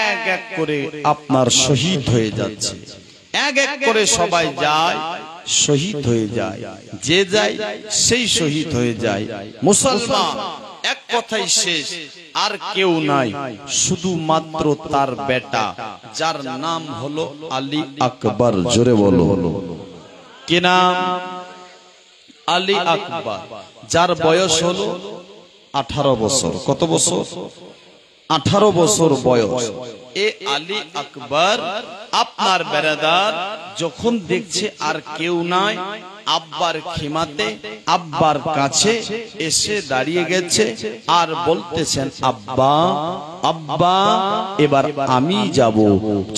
এক এক করে আপনার শহীদ হয়ে যাচ্ছে, এক এক করে সবাই যায় শহীদ হয়ে যায়, যে যায় সেই শহীদ হয়ে যায়। মুসলমান এক কথাই শেষ, আর কেউ নাই, শুধুমাত্র তার বেটা, যার নাম হলো আলী আকবর। জোরে বলো কি নাম? আলী আকবর, যার বয়স হলো 18 বছর। কত বছর? 18 বছর বয়স। এ আলী আকবর আপনার বেরাদার যখন দেখছে আর কেউ নাই, আব্বার খিমাতে আব্বার কাছে এসে দাঁড়িয়ে গেছে আর বলতেছেন, আব্বা আব্বা এবার আমি যাব।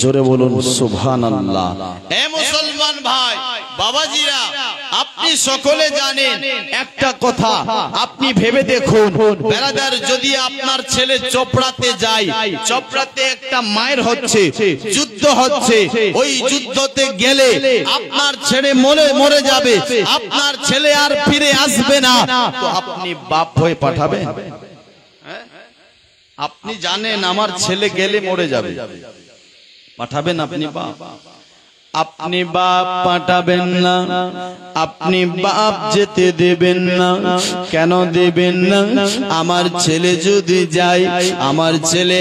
জোরে বলুন সুবহানাল্লাহ। হে মুসলমান ভাই বাবাজিরা, আপনি সকলে জানেন একটা কথা, আপনি ভেবে দেখুন বেরাদার, যদি আপনার ছেলে চোপড়াতে যায়, চোপড়াতে একটা মায়ের হচ্ছে, যুদ্ধ হচ্ছে, ওই যুদ্ধতে গেলে আপনার ছেলে মরে যাবে, আপনার ছেলে আর ফিরে আসবে না, তো আপনি বাপ হয়ে পাঠাবেন? আপনি জানেন আমার ছেলে গেলে মরে যাবে, পাঠাবেন আপনি বাপ? আপনি বাপ পাঠাবেন না, আপনি বাপ যেতে দেবেন না। কেন দেবেন না? আমার ছেলে যদি যায়, আমার ছেলে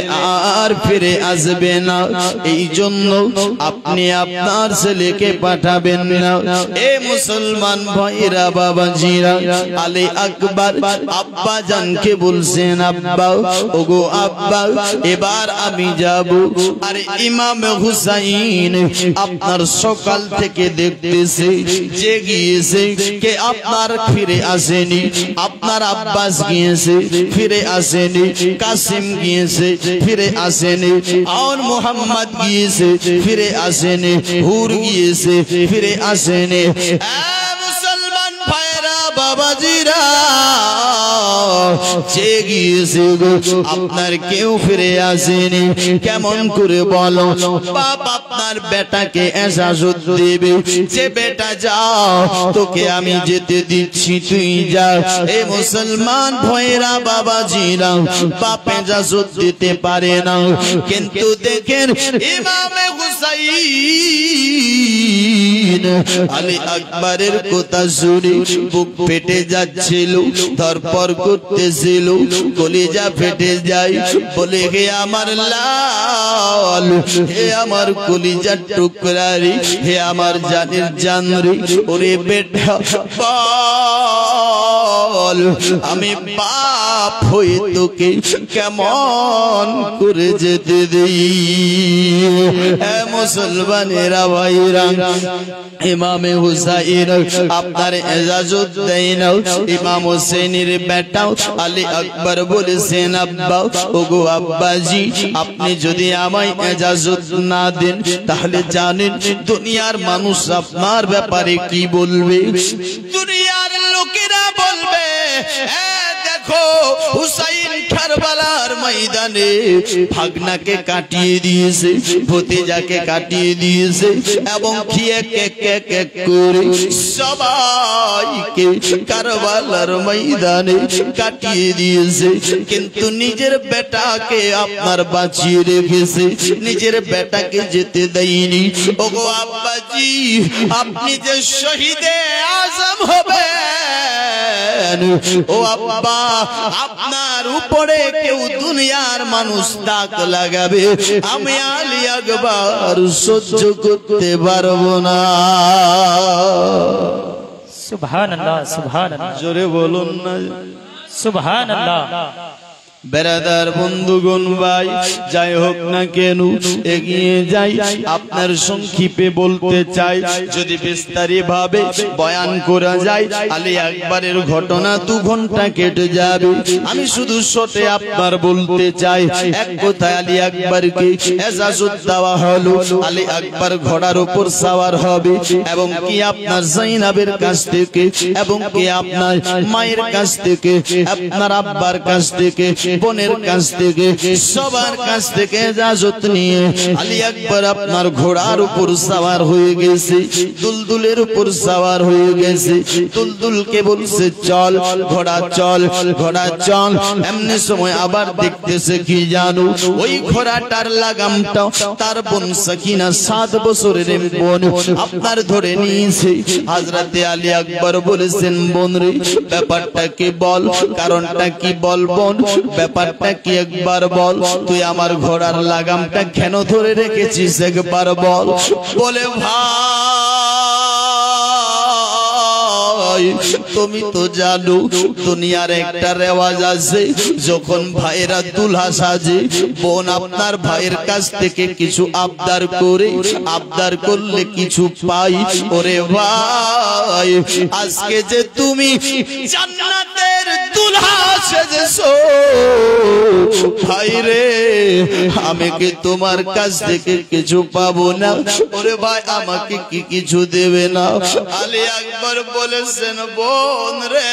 আর ফিরে আসবে না, এই জন্য আপনি আপনার ছেলেকে পাঠাবেন না। এ মুসলমান ভাইরা বাবাজিরা, আলী আকবর আব্বা জানকে বলছেন, আব্বা ওগো আব্বা এবার আমি যাব। আর ইমাম হুসাইন আপনার সকাল থেকে দেখতেছে যে গিয়েছে, কে আপনার ফিরে আসেনি, আপনার আব্বাস গিয়েছে ফিরে আসেনি, কাসিম গিয়েছে ফিরে আসেনি, আর মোহাম্মদ গিয়েছে ফিরে আসেনি, হুর গিয়েছে ফিরে আসেনি। মুসলমান ভাইরা বাবাজিরা, যে গিয়েছে আপনার কেউ ফিরে আসেনি। কেমন করে বলো? বাপ আপনার বেটাকে এজাজত দেবে যে বেটা যাও, তোকে আমি যেতে দিচ্ছি, তুই যা। এ মুসলমান ভাইরা বাবাজিরা, বাপ এজাজত দিতে পারে না, কিন্তু দেখেন ইমামে হুসাইন আলী আকবরের কথা শুনে বুক ফেটে যাচ্ছিল, ধরপর করতেছিল, কলিজা ফেটে যায়। বলে, হে আমার লাল, হে আমার কলিজার টুকরারি, হে আমার জানের জানরি, ওরে বেটা বল, আমি বাপ হয়ে তোকে কেমন করে যেতে দেই? হে মুসলমানেরা ভাইরা, ইমামে হুসাইন আপনার এজাজত দেয় না। ইমাম হোসেনের বেটা আলী আকবর বলেছেন, আব্বা ওগো আব্বাজি, আপনি যদি আমায় এজাজত না দেন, তাহলে জানেন দুনিয়ার মানুষ আপনার ব্যাপারে কি বলবে? দুনিয়ার লোকেরা বলবে, দেখো হুসাইন কারবালার ময়দানে ভাগনাকে কাটিয়ে দিয়েছে, ভতিজাকে কাটিয়ে দিয়েছে, এবং এক করে সবাইকে কারবালার ময়দানে কাটিয়ে দিয়েছে, কিন্তু নিজের বেটাকে আপনার বাঁচিয়ে রেখেছে, নিজের বেটাকে যেতে দেয়নি। ওগো আব্বাজি, আপনি যে শহীদে আজম হবে, ও আব্বা, আপনার উপরে কেউ দুনিয়ার মানুষ দাগ লাগাবে, আমি আলী আকবর সহ্য করতে পারবো না। সুবহানাল্লাহ সুবহানাল্লাহ, জোরে বলুন না সুবহানাল্লাহ। বেরাদার বন্ধুগণ ভাই, যাই হোক না কেন এগিয়ে যাই, আপনার সংক্ষেপে বলতে চাই, যদি বিস্তারিত ভাবে বয়ান করা যায় আলী আকবরের ঘটনা 2 ঘন্টা কেটে যাবে। আমি শুধু শর্টে আপনার বলতে চাই, এক কথায় আলী আকবরকে এজাজত দেওয়া হলো, আলী আকবর ঘোড়ার উপর সওয়ার হবে, এবং কি আপনার জাইনাবের কাছ থেকে, এবং কি আপনার মায়ের কাছ থেকে, আপনার আব্বার কাছ থেকে বোনের কাছ থেকে সবার কাছ থেকে ইজাজত নিয়ে আলী আকবর আপনার ঘোড়ার উপর সওয়ার হয়ে গেছে, দুলদুলের উপর সওয়ার হয়ে গেছে। দুলদুলকে বলছে চল ঘোড়া চল, ঘোড়া চল। এমনি সময় আবার দেখতেছে কি জানো, ওই ঘোড়াটার লাগামটা তার বোন সাকিনা 7 বছরের বোন আপনার ধরে নিয়েছে। হযরতে আলী আকবর বলেছেন বোন রে, ব্যাপারটা কি বল, কারণটা কি বল বোন, ব্যাপারটা কি একবার বল, তুই আমার ঘোড়ার লাগামটা কেন ধরে রেখেছিস একবার বল। বলে ভাই তুমি তো জানো দুনিয়ার একটা রেওয়াজ আছে, যখন ভাইরা দুলহা সাজে বোন আপনার ভাইয়ের কাছ থেকে কিছু আবদার করে, আবদার করলে কিছু পাই। ওরে ভাই আজকে যে তুমি জান্নাতের দুলহা সেজেছো ভাই রে, আমি কি তোমার কাছ থেকে কিছু পাবো না? ওরে ভাই আমাকে কি কিছু দেবে না? আলী আকবর বলেছেন বোন রে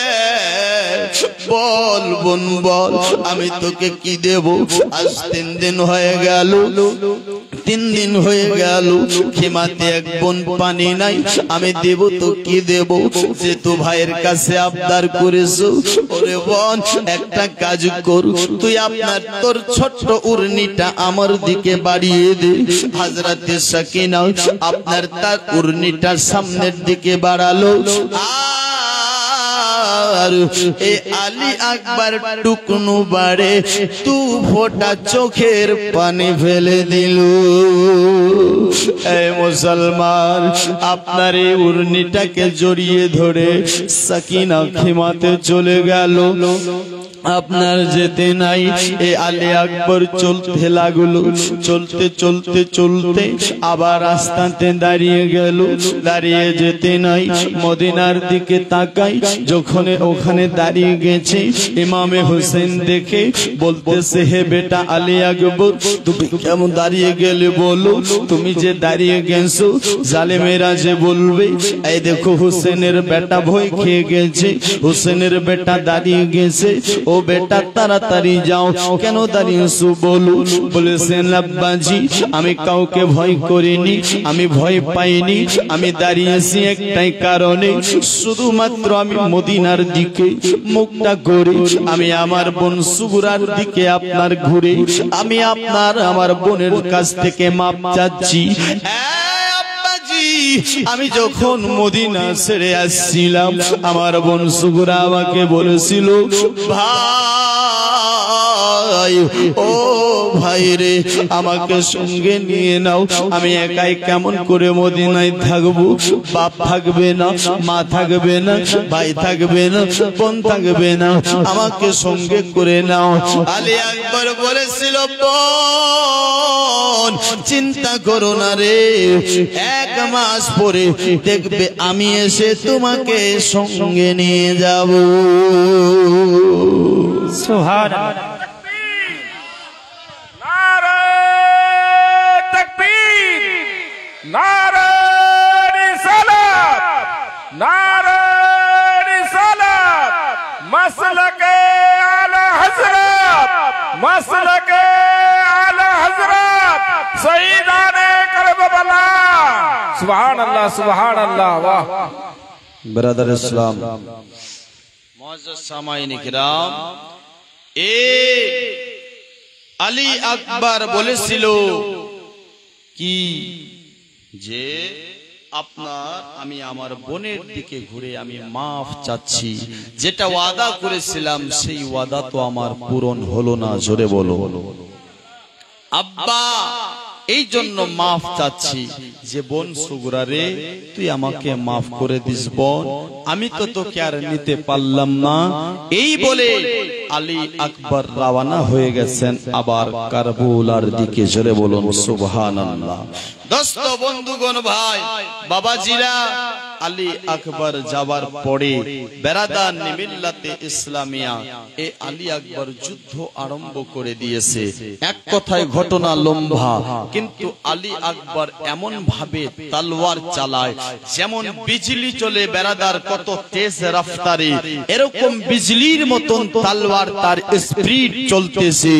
বল বোন বল, আমি তোকে কি দেব? আজ 3 দিন হয়ে গেল, 3 দিন হয়ে গেল খেমাতে এক বোন পানি নাই, আমি দেব তো কি দেব? যে তো ভাইয়ের কাছে আবদার করেছো। ওরে বোন একটা কাজ কর, তুই আপনার তোর ছোট্ট উড়নিটা আমার দিকে বাড়িয়ে দে। হযরতে সাকিনা আপনার তার উড়নিটা সামনের দিকে বাড়ালো, আর এ আলী আকবর টুকনু বাড়ে 2 ফোঁটা চোখের পানি ফেলে দিল। এই মুসলমান আপনার এই উড়নিটাকে জড়িয়ে ধরে সাকিনা খেমাতে চলে গেল। আপনার যেতে নাই, এ আলী আকবর চলতে লাগলো, চলতে চলতে চলতে আবার রাস্তাতে দাঁড়িয়ে গেল। দাঁড়িয়ে যেতে নাই, মদিনার দিকে তাকাই, যখন ওখানে দাঁড়িয়ে গেছে ইমামে হোসেন দেখে বলতেছে হে বেটা আলী আকবর তুমি কেমন দাঁড়িয়ে গেলে বলো? তুমি যে দাঁড়িয়ে গেছো জালেমেরা যে বলবে এই দেখো হোসেনের বেটা ভয় খেয়ে গেছে, হোসেনের বেটা দাঁড়িয়ে গেছে, ও বেটা তাড়াতাড়ি যাও। কেন দাঁড়িয়েছো বলো? বলেছেন আব্বাজি আমি কাউকে ভয় করিনি, আমি ভয় পাইনি, আমি দাঁড়িয়েছি একটাই কারণে, শুধুমাত্র আমি মদিনার দিকে মুখটা করে আমি আমার বোন সুগরার দিকে আপনার ঘুরে আমি আপনার আমার বোনের কাছ থেকে মাপ চাচ্ছি। আমি যখন মদিনা ছেড়ে আসছিলাম আমার বোন সুগরা আমাকে বলেছিল ভাই ও ভাই রে আমাকে সঙ্গে নিয়ে নাও, আমি একাই কেমন করে মদিনায় থাকবো? বাপ থাকবে না, মা থাকবে না, ভাই থাকবে না, বোন থাকবে না, আমাকে সঙ্গে করে নাও। আলী আকবর বলেছিল বোন চিন্তা করো না রে, 1 মাস পরে দেখবে আমি এসে তোমাকে সঙ্গে নিয়ে যাব। সুবহানাল্লাহ। নারে রিসালাত, নারে রিসালাত, মাসলাকে আলা হযরত, মাসলাকে আলা হযরত সৈয়দানে করবলা। সুবহানাল্লাহ সুবহানাল্লাহ। वाह ব্রাদার ইসলাম মুআজ্জাজ সামাইন কিরাম, এ আলী আকবর বলেছিল কি যে আপনার আমি আমার বোনের দিকে ঘুরে আমি মাফ চাচ্ছি, যেটা ওয়াদা করেছিলাম সেই ওয়াদা তো আমার পূরণ হলো না। জোরে বলো আব্বা, এই জন্য মাফ চাচ্ছি যে বোন সুগরা রে তুই আমাকে মাফ করে দিস বোন, আমি তো তোকে আর নিতে পারলাম না। এই বলে আলী আকবর রওনা হয়ে গেছেন আবার কারবালার দিকে। জোরে বলুন সুবহানাল্লাহ। দোস্ত বন্ধুগণ ভাই বাবাজিরা আলী আকবর যাবার পরে বেরাদার মিল্লাতে ইসলামিয়া এ আলী আকবর যুদ্ধ আরম্ভ করে দিয়েছে। এক কথায় ঘটনা লম্বা, কিন্তু আলী আকবর এমন ভাবে তলোয়ার চালায় যেমন বিজলি চলে বেরাদার কত তেজ রফতারে, এরকম বিজলির মতন তলোয়ার তার স্পিড চলতেছে।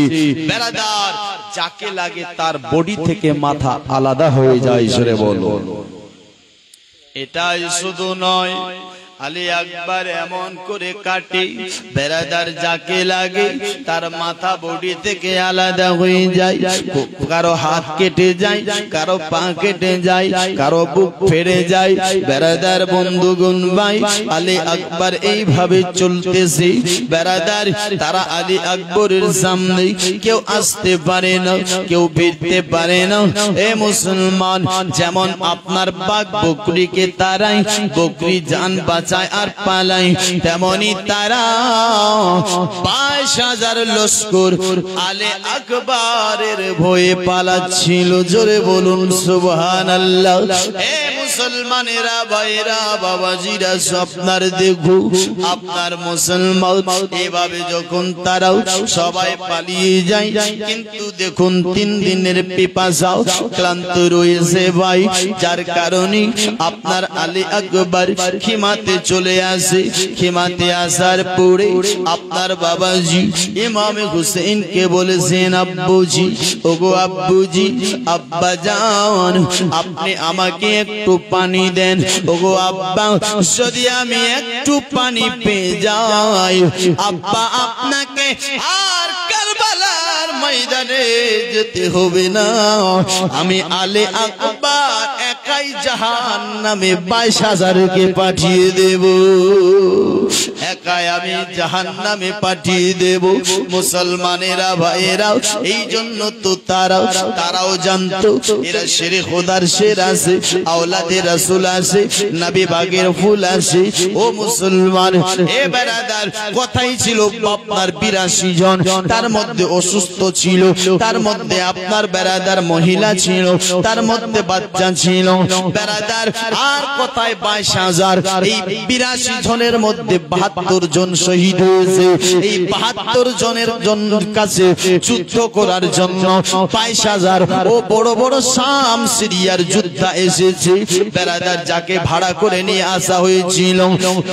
বেরাদার যাকে লাগে তার বডি থেকে মাথা আলাদা হয়ে যায়। জোরে বলো। এটাই শুধু নয়, আলী আকবর এমন করে কাটে বেরাদার যাকে লাগে তার মাথা বডি থেকে আলাদা হয়ে যায়। কারো হাত কেটে যায়, কারো পা কেটে যায়, কারো বুক ফেড়ে যায়। বেরাদার বন্ধুগণ ভাই, আলী আকবর এইভাবে চলতেছে। বেরাদার তারা আলী আকবরের সামনে কেউ আসতে পারে না, কেউ ভিড়তে পারে না। এ মুসলমান, যেমন আপনার বাঘ বকরিকে তারাই বকরি জান বাঁচায় আর পালাই, তেমনি তারা 22,000 লস্কর আলী আকবরের ভয়ে পালাচ্ছিল। জোরে বলুন সুবহানাল্লাহ। হে মুসলমানেরা, ভাইরা, বাবাজিরা, আপনার দেখো আপনার মুসলমান এভাবে যখন তারাও সবাই পালিয়ে যায়, কিন্তু দেখুন 3 দিনের পিপাসা ক্লান্ত রয়েছে ভাই, যার কারণে আপনার আলী আকবর খিমাতে চলে আসে। খিমাতে আসার পরে আপনার বাবাজি ইমামে হুসেইনকে বলেছেন, আব্বুজি, ওগো আব্বুজি, আব্বা জান, আপনি আমাকে একটু পানি দেন। ওগো আব্বা, যদি আমি একটু পানি পেয়ে যাই, আব্বা আপনাকে আর কারবালার ময়দানে যেতে হবে না। আমি আলী আকবর একাই জাহান্নামে 22,000কে পাঠিয়ে দেব, একাই আমি জাহান্নামে পাঠিয়ে দেব। মুসলমানেরা, ভাইয়েরা, এই জন্য তো তারাও জানতো এরা শেরে খোদার শের আছে, আওলাদে রাসূল আছে, নবী বাগের ফুল আছে। ও মুসলমান, এ বেরাদার, কথাই ছিল আপনার 82 জন, তার মধ্যে অসুস্থ ছিল, তার মধ্যে আপনার বেরাদার মহিলা ছিল, তার মধ্যে বাচ্চা ছিল। বেরাদার আর কথায় 22,000, এই 82 জনের মধ্যে 72 জন শহীদ হয়েছে। এই 72 জনের কাছে যুদ্ধ করার জন্য 22,000 ও বড় বড় শাম সিরিয়ার যোদ্ধা এসেছে। বেরাদার যাকে ভাড়া করে নিয়ে আসা হয়েছিল,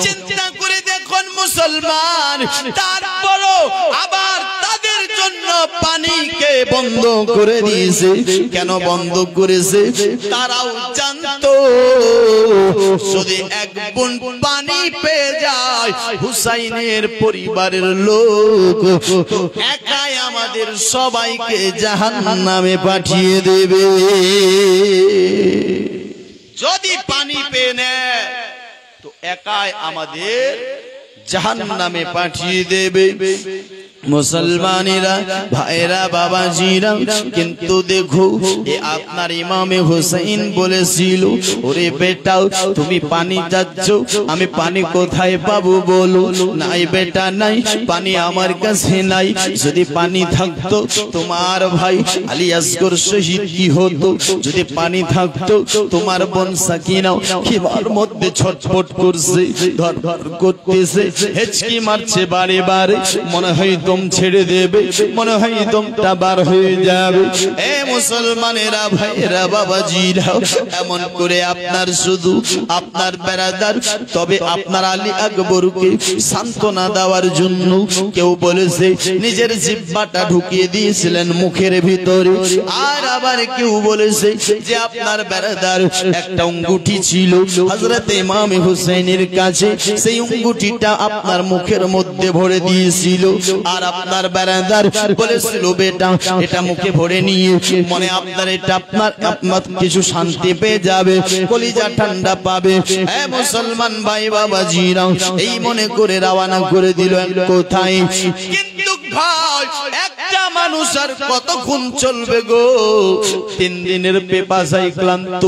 চিন্তা করে দেখুন মুসলমান, তারপরও আবার তাদের জন্য পানিকে বন্ধ করে দিয়েছে। কেন বন্ধ করেছে? তারাও জানতো যদি এক বুন পানি পেয়ে যায় হুসাইনের পরিবারের লোক, একাই আমাদের সবাইকে জাহান্নামে পাঠিয়ে দেবে। যদি পানি পেয়ে নেয় তো একাই আমাদের জাহান্নামে পাঠিয়ে দেবে। মুসলমানেরা, ভাইরা, বাবাজিরা, কিন্তু দেখো এ আপনার ইমামে হুসাইন বলেছিল, ওরে বেটা, তুমি পানি চাচ্ছ, আমি পানি কোথায় পাবো বলো? নাই বেটা, নাই, পানি আমার কাছে নাই। যদি পানি থাকতো তোমার ভাই আলী আসগর শহীদ কি হতো? যদি পানি থাকতো তোমার বোন সাকিনা খিবার মধ্যে ছটফট করছে, ধর ধর করতেছে, হেঁচকি মারছে বারে বারে, মনে হয় দম ছেড়ে দেবে, মনে হয় দমটা বার হয়ে যাবে। এ মুসলমানেরা, ভাইরা, বাবাজিরা, এমন করে আপনার শুধু আপনার বেরাদার, তবে আপনার আলী আকবরকে সান্ত্বনা দেওয়ার জন্য কেউ বলেছে নিজের জিহ্বাটা ঢুকিয়ে দিয়েছিলেন মুখের ভিতরে, আর আবার কেউ বলেছে যে আপনার বেরাদার একটা অঙ্গুঠি ছিল হযরত ইমাম হুসাইনের কাছে, সেই অঙ্গুঠিটা আপনার মুখের মধ্যে ভরে দিয়েছিল। আর আপনার বেরাদার বলেছিল, বেটা, এটা মুখে ভরে নিয়ে মনে আপনার এটা আপনার কিছু শান্তি পেয়ে যাবে, কলিজা ঠান্ডা পাবে। হে মুসলমান ভাই বাবাজিরা, এই মনে করে রওনা করে দিল কোথায়? কিন্তু ভাই একটা মানুষ আর কতক্ষণ চলবে গো? 3 দিনের পেপাসাই ক্লান্ত।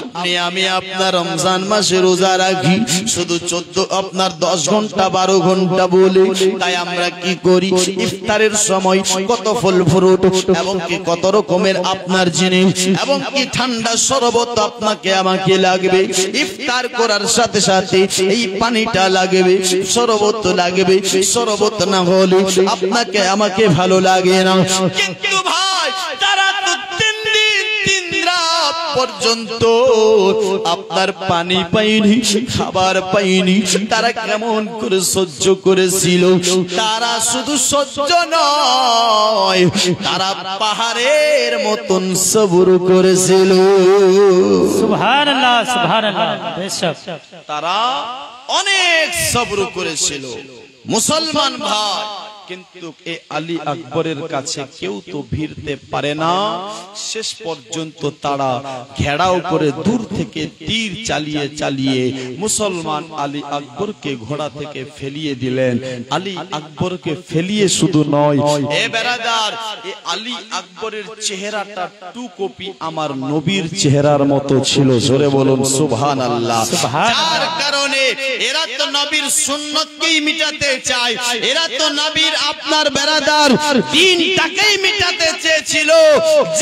আপনি আমি আপনার রমজান মাসে রোজা রাখি শুধু 14 আপনার 10 ঘন্টা 12 ঘন্টা বলে, তাই আমরা কি করি? ইফতারের সময় কত ফল ফ্রুট এবং কি কত রকমের আপনার জিনিস এবং কি ঠান্ডা শরবত আপনাকে আমাকে লাগবে। ইফতার করার সাথে সাথে এই পানিটা লাগবে, শরবত লাগবে। শরবত না হলে আপনাকে আমাকে ভালো লাগে না। কিন্তু ভাই তারা তো 3 দিন 3 রাত পর্যন্ত আপনার পানি পায়নি, খাবার পায়নি। তারা কেমন করে সহ্য করেছিল? তারা শুধু সহ্য নয়, তারা পাহাড়ের মতন সবর করেছিল। সুবহানাল্লাহ সুবহানাল্লাহ। বেশক তারা অনেক সবর করেছিল মুসলমান ভাই। কিন্তু এই আলী আকবরের কাছে কেউ তো ভিড়তে পারে না। শেষ পর্যন্ত তারা ঘেরাও করে দূর থেকে তীর চালিয়ে চালিয়ে মুসলমান আলী আকবরকে ঘোড়া থেকে ফেলিয়ে দিলেন। আলী আকবরকে ফেলিয়ে শুধু নয়, এ বেরাদার, এই আলী আকবরের চেহারাটা টু কপি আমার নবীর চেহারার মতো ছিল। জোরে বলুন সুবহানাল্লাহ। যার কারণে এরা তো নবীর সুন্নতকেই মিটাতে চায়, এরা তো নবীর আপনার বেরাদার দ্বীনটাকেই মিটাতে চেয়েছিল।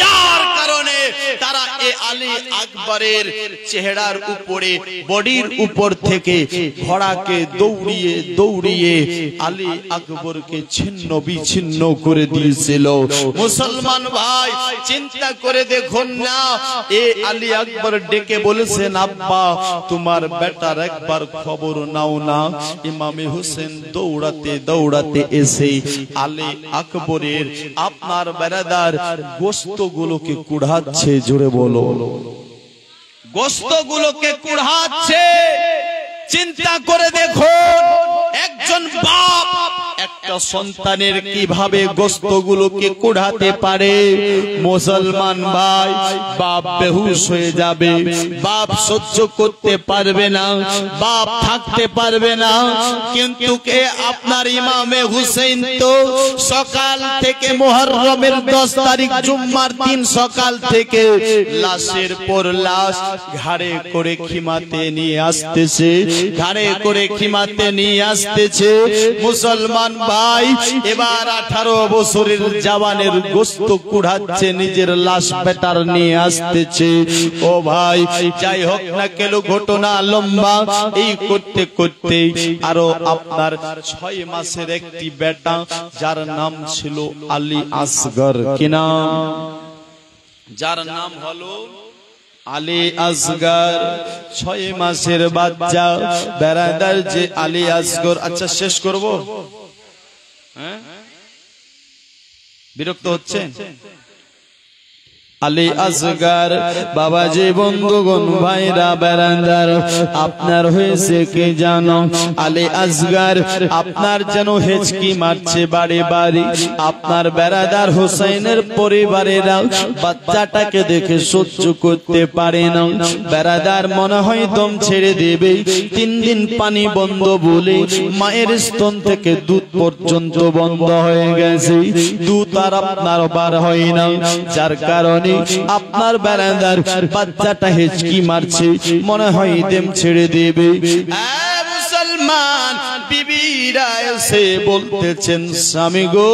যার কারণে তারা এই আলী আকবরের চেহারার উপরে বডির উপর থেকে ঘোড়াকে দৌড়িয়ে দৌড়িয়ে আলী আকবরকে ছিন্ন বিচ্ছিন্ন করে দিয়েছিল। মুসলমান ভাই চিন্তা করে দেখুন না, এই আলী আকবর ডেকে বলেছেন, আব্বা তোমার বেটার একবার খবর নাও না। ইমামে হোসেন দৌড়াতে দৌড়াতে এসে আলী আকবরের আপনার বেরাদার গোশতগুলোকে কুড়াচ্ছে। জোরে বলো, গোশতগুলোকে কুড়াচ্ছে। চিন্তা করে দেখুন একজন বাপ একটা সন্তানের কিভাবে গোশতগুলোকে কুড়াতে পারে। মুসলমান ভাই, বাপ বেহুশ হয়ে যাবে, বাপ সহ্য করতে পারবে না, বাপ থাকতে পারবে না। কিন্তু কে আপনার ইমামে হুসেন তো সকাল থেকে মুহররমের 10 তারিখ জুম্মার দিন সকাল থেকে লাশের পর লাশ ঘাড়ে করে খিমাতে নিয়ে আসতেছে, ঘাড়ে করে খিমাতে নিয়ে আসতেছে। মুসলমান ভাই এবার 18 বছরের জওয়ানের গোশত কুড়াচ্ছে, নিজের লাশ বেটার নিয়ে আসতেছে। ও ভাই যাই হোক না কেন ঘটনা লম্বা। এই করতে করতে আরো আপনার 6 মাসের একটি বেটা যার নাম ছিল আলী আসগর, কি নাম? যার নাম হলো আলী আসগর, 6 মাসের বাচ্চা বেরাদার যে আলী আসগর। আচ্ছা শেষ করব, হ্যাঁ বিরক্ত হচ্ছেন? আলী আসগর বাবাজি, বন্ধুগণ, ভাইরা বেরাদার, আপনার হয়েছে কে জানো? আলী আসগর আপনার যেন হেঁচকি মারছে বাড়ি বাড়ি। আপনার বেরাদার হোসেনের পরিবারেরা বাচ্চাটাকে দেখে সহ্য করতে পারে না। বেরাদার মনে হয় দম ছেড়ে দেবে। 3 দিন পানি বন্ধ বলে মায়ের স্তন থেকে দুধ পর্যন্ত বন্ধ হয়ে গেছে, দুধ আর আপনার বার হয় না। যার কারণে আপনার বেরাদার বাচ্চাটা হেঁচকি মারছে, মনে হয় দম ছেড়ে দেবে। মুসলমান বিবিরা এসে বলতেছেন, স্বামী গো,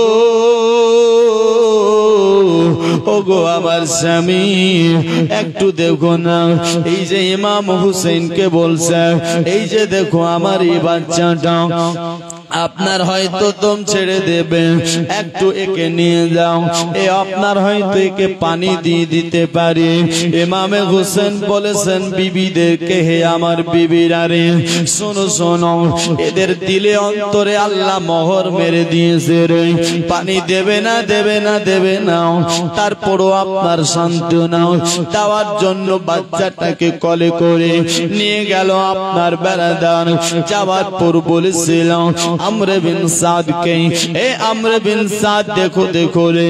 ও গো আমার স্বামী, একটু দেখো না। এই যে ইমাম হুসেনকে বলছে, এই যে দেখো আমার এই বাচ্চাটা আপনার হয়তো দম ছেড়ে দেবে, একটু একে নিয়ে যাও, এ আপনার হয়তো একে পানি দিয়ে দিতে পারে। ইমামে হোসেন বলেছেন বিবিদেরকে, হে আমার বিবিরা রে, শোনো শোনো, এদের দিলে অন্তরে আল্লাহ মোহর মেরে দিয়েছে রে। পানি দেবে না দেবে না দেবে না, তারপরও আপনার সান্ত্বনা দেওয়ার জন্য বাচ্চাটাকে কোলে করে নিয়ে গেল আপনার বেরাদার। যাওয়ার পর বলেছিলাম, আমর বিন সাদকে। এ আমর বিন সাদ দেখো দেখো রে,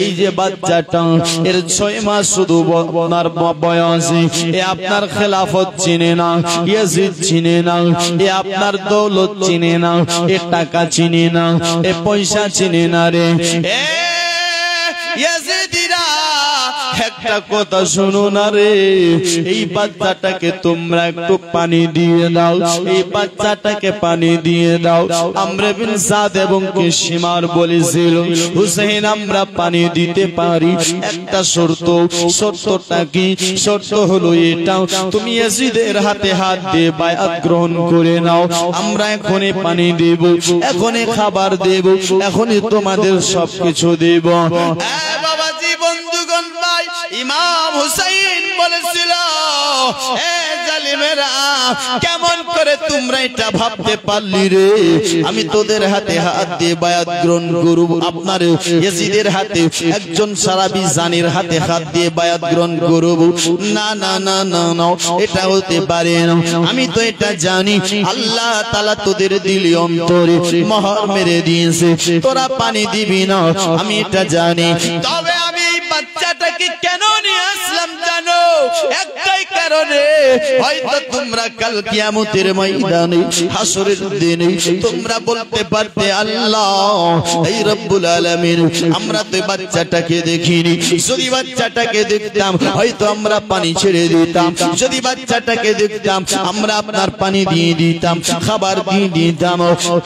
এই যে বাচ্চাটা এর 6 মাস শুধু আপনার বয়সে, এ আপনার খেলাফত চিনে না, ইয়াজিদ চিনে না, এ আপনার দৌলত চিনে না, এ টাকা চিনে না, এ পয়সা চিনে না রে। এ ইয়াজিদিরা একটা কথা শুনো না রে, এই বাচ্চাটাকে তোমরা একটু পানি দিয়ে দাও, এই বাচ্চাটাকে পানি দিয়ে দাও। আমর বিন সাদ এবং কিশমার বলেছিল, হুসাইন আমরা পানি দিতে পারি, একটা শর্ত। শর্তটা কি? শর্ত হলো এটা, তুমি ইয়াজিদের হাতে হাত দিয়ে বায়াত গ্রহণ করে নাও। আমরা এখনই পানি দেব, এখনই খাবার দেব, এখনই তোমাদের সবকিছু দেব। বাবাজি বন্ধুগণ ভাই, ইমাম হুসাইন বলেছিল, এ জালিমেরা কেমন করে তোমরা এটা ভাবতে পারলি রে, আমি তোদের হাতে হাত দিয়ে বায়াত গ্রহণ করব, আপনার ইয়াজিদের হাতে একজন সারাবি জানির হাতে হাত দিয়ে বায়াত গ্রহণ করব? না না না না না, এটা হতে পারে না। আমি তো এটা জানি, আল্লাহ তাআলা তোদের দিলি অন্তরে মোহর মেরে দিয়েছে, তোরা পানি দিবি না, আমি এটা জানি। তবে আমি এই বাচ্চাটাকে কেন নিয়ে আসলাম জানো? একটাই কারণে, হয়তো তোমরা কাল কিয়ামতের ময়দানে হাসরের দিনে তোমরা বলতে পারতে, আল্লাহ এই রব্বুল আলামিন আমরা তো বাচ্চাটাকে দেখিনি, যদি বাচ্চাটাকে দেখতাম হয়তো আমরা পানি ছেড়ে দিতাম, যদি বাচ্চাটাকে দেখতাম আমরা আপনার পানি দিয়ে দিতাম, খাবার দিয়ে দিতাম,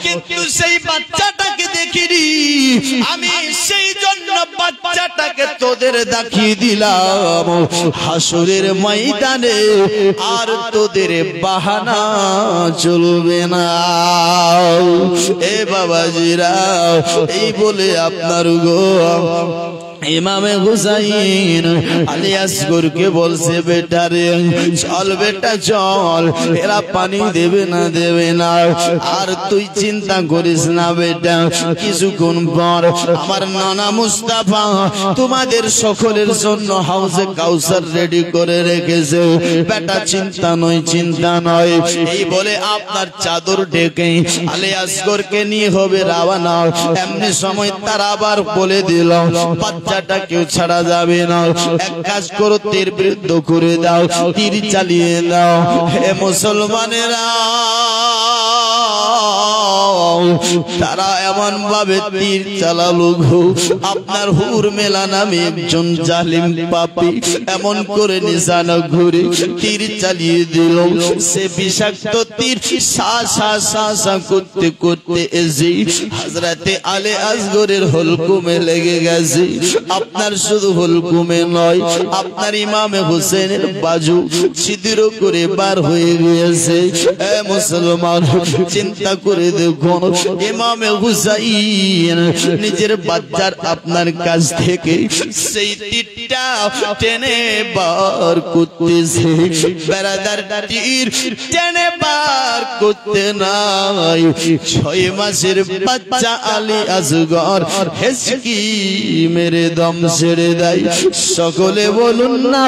কিন্তু সেই বাচ্চাটাকে দেখিনি। আমি সেই জন্য বাচ্চাটাকে তোদের দেখিয়ে দিলাম হাসরের ময়দানে, আর তোদের বাহানা চলবে না। এ বাবাজিরা, এই বলে আপনার গো ইমামে হুসাইন আলী আসগরকে বলছে, বেটা রে চল, বেটা চল, এরা পানি দেবে না দেবে না, আর তুই চিন্তা করিস না বেটা, কিছুক্ষণ পর আমার নানা মুস্তাফা তোমাদের সকলের জন্য হাউজে কাউসার রেডি করে রেখেছে, বেটা চিন্তা নয়, চিন্তা নয়। এই বলে আপনার চাদর ঢেকে আলী আসগরকে নিয়ে হবে রাওয়ানা। এমনি সময় তারা আবার বলে দিল, বাচ্চাটা কেউ ছাড়া যাবে না, এক কাজ করো, তীর বিদ্ধ করে দাও, তীর চালিয়ে দাও। হে মুসলমানেরা, তারা এমন ভাবে তীর চালালো গো, আপনার হুর মেলা নামে একজন জালিম পাপী এমন করে নিশানা ঘুরে তীর চালিয়ে দিল। সে বিষাক্ত তীর সা সা সা সা করতে করতে এসে হযরতে আলী আসগরের হলকুমে লেগে গেছে। আপনার শুধু হলকুমে নয়, আপনার ইমামে হুসেনের বাজু ছিদ্র করে বার হয়ে গিয়েছে। এ মুসলমান, চিন্তা করে দেখুন, ইমামে হুসাইন নিজের বাচ্চার আপনার কাছ থেকে সেই তীরটা টেনে বার করতেছে। বেরাদার, তীর টেনে বার করতে নাই 6 মাসের বাচ্চা আলী আসগর হেসকি মেরে দম ছেড়ে দেয়। সকলে বলুন না,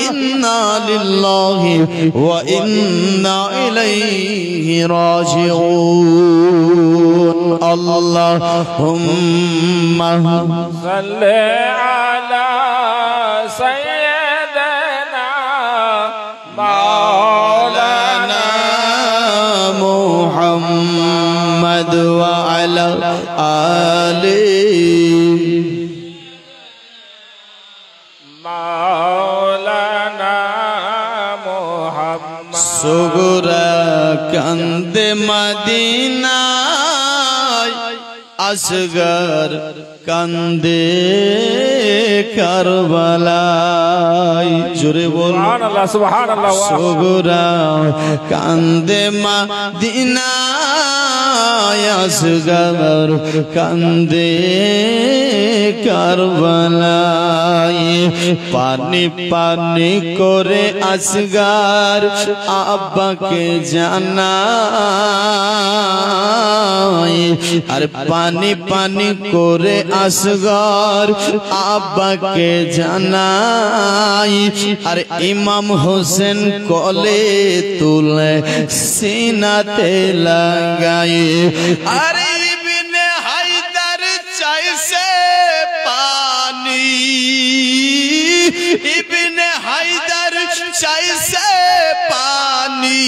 ইন্না লিল্লাহি ওয়া ইন্না ইলাইহি রাজিউন। আল্লাহুম্মা সাল্লি আলা সাইয়্যিদিনা মাওলানা মুহাম্মদ ওয়া আলা আলিহি মাওলানা মুহাম্মদ। সুগরা কান্দে মদিনায়, আসগর কান্দে কারবালায়। জোরে বল সুবহানাল্লাহ, সুবহানাল্লাহ। সুগরা কান্দে মদিনায়, আসগর কান্দে কারবালায়। পানি পানি করে আসগর আব্বাকে জানায়, আর পানি পানি করে আসগর আব্বাকে জানাই, আর ইমাম হোসেন কোলে তুলে সিনাতে লাগাই। আরে ইবনে হায়দার চাইছে পানি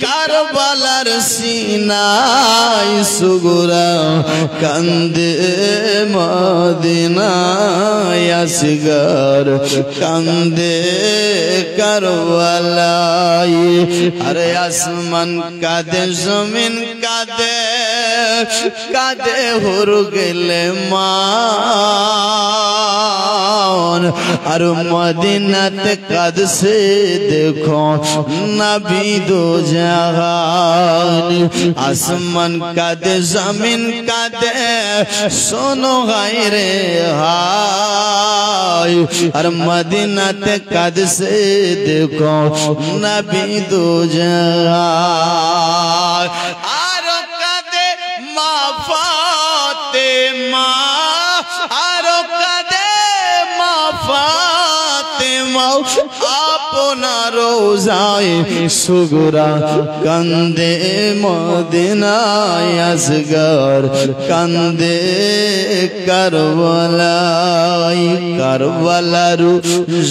কারবালার সিনায় সুগরা কান্দে মদিনায় আসগর কান্দে কারবালায় আরে আসমান কাঁদে জমিন কাঁদে কাঁদে হুর গেলে মান আর মদিনাতে কাঁদছে দেখো নবী দো জাহান আসমান কাঁদে জমিন কাঁদে শোনো হায় রে হায় আর মদিনাতে কাঁদছে দেখো নবী দো জাহান আর কাঁদে মা ফাতেমা আর কাঁদে মা ফাতেমা আপনার রোজায় সুগরা কান্দে মদিনায় আসগর কান্দে কারবালায় কারবালার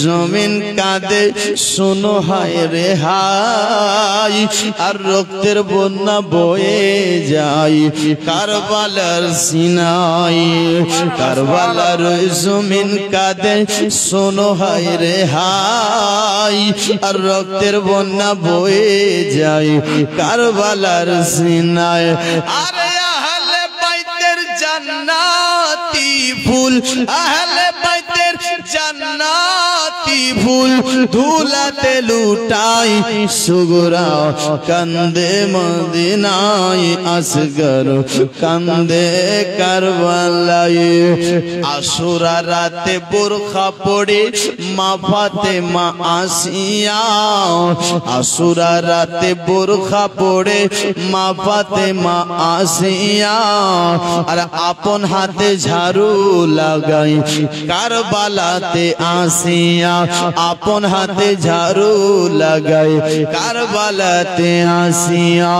জমিন কাঁদে শোনো হায় রে হায় আর রক্তের বন্যা বয়ে যায় কারবালার সিনায় কারবালার জমিন কাঁদে শোনো হায় রে হায় আর রক্তের বন্যা বয়ে যায় কারবালার সিনায় আরে আহলে বাইতের জান্নাতি ফুল আহলে বাইতের জান্নাতি ফুল ধুলাতে লুটাই সুগরা কান্দে মদিনায় আসগর কান্দে কারবালায় আশুরা রাতে বোরখা পড়ে মা ফাতেমা আসিয়া আশুরা রাতে বোরখা পড়ে মা ফাতেমা আসিয়া আর আপন হাতে ঝাড়ু লাগাই কারবালাতে আসিয়া আপন হাতে ঝাড়ু লাগাই কারবালাতে আসিয়া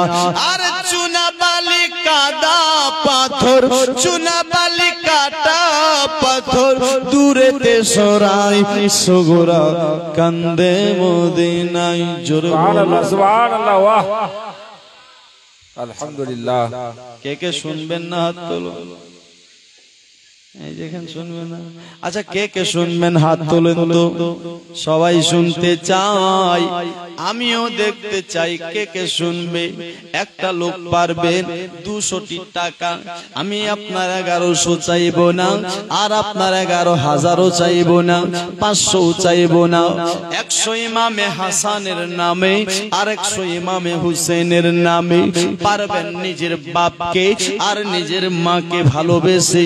আর চুনা বালি কাদা পাথর চুনা বালি কাটা পাথর দূরেতে সরাই সুগরা কান্দে মদিনায় জোরে সুবহানাল্লাহ সুবহানাল্লাহ ওয়াহ আলহামদুলিল্লাহ কে কে শুনবেন না হাত তোলো এই দেখেন শুনবেন না আচ্ছা কে কে শুনবেন হাত তোলেন তো সবাই শুনতে চাই আমিও দেখতে চাই কে কে শুনবে একটা লোক পারবেন 200 টাকা আমি আপনার 1100 চাইবো না আর আপনার 11,000ও চাইবো না 500 চাইবো না 100 ইমামে হাসানের নামে আর 100 ইমামে হুসেনের নামে পারবেন নিজের বাপকে আর নিজের মাকে ভালোবেসে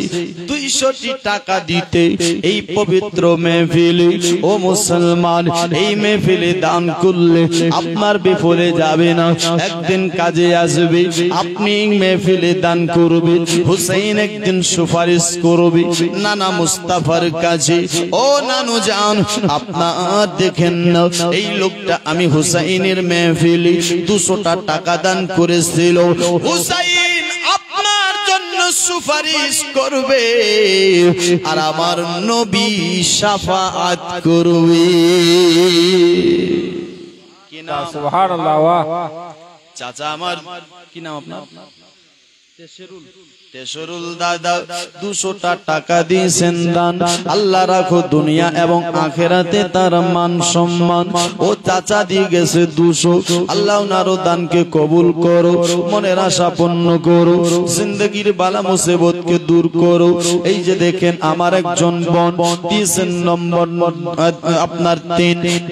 200 টাকা দিতে এই পবিত্র মেহফিলে ও মুসলমান এই মেহফিলে দান করলে আপনার বিফলে যাবে না একদিন কাজে আসবে আপনি মেহফিলে দান করবে হুসাইন একদিন সুপারিশ করবে নানা মুস্তাফার কাছে ও নানু জান আপনার দেখেন না এই লোকটা আমি হুসাইনের মেহফিলে 200 টাকা দান করেছিল হুসাইন আপনার জন্য সুপারিশ করবে আর আমার নবী শাফাআত করবে কি নাম সুবহানাল্লাহ ওয়াহ চাচা আমার কি নাম আপনার তেশরুল দাদা 200 টাকা দিয়েছেন দান আল্লাহ রাখো দুনিয়া এবং আখেরাতে তার মান সম্মান ও চাচা দিয়ে গেছে 200 আল্লাহ ওনারও দানকে কবুল করো মনের আশা পূর্ণ করো জিন্দেগির বালা মুসিবতকে দূর করো এই যে দেখেন আমার একজন বোন দিয়েছেন নম্বর আপনার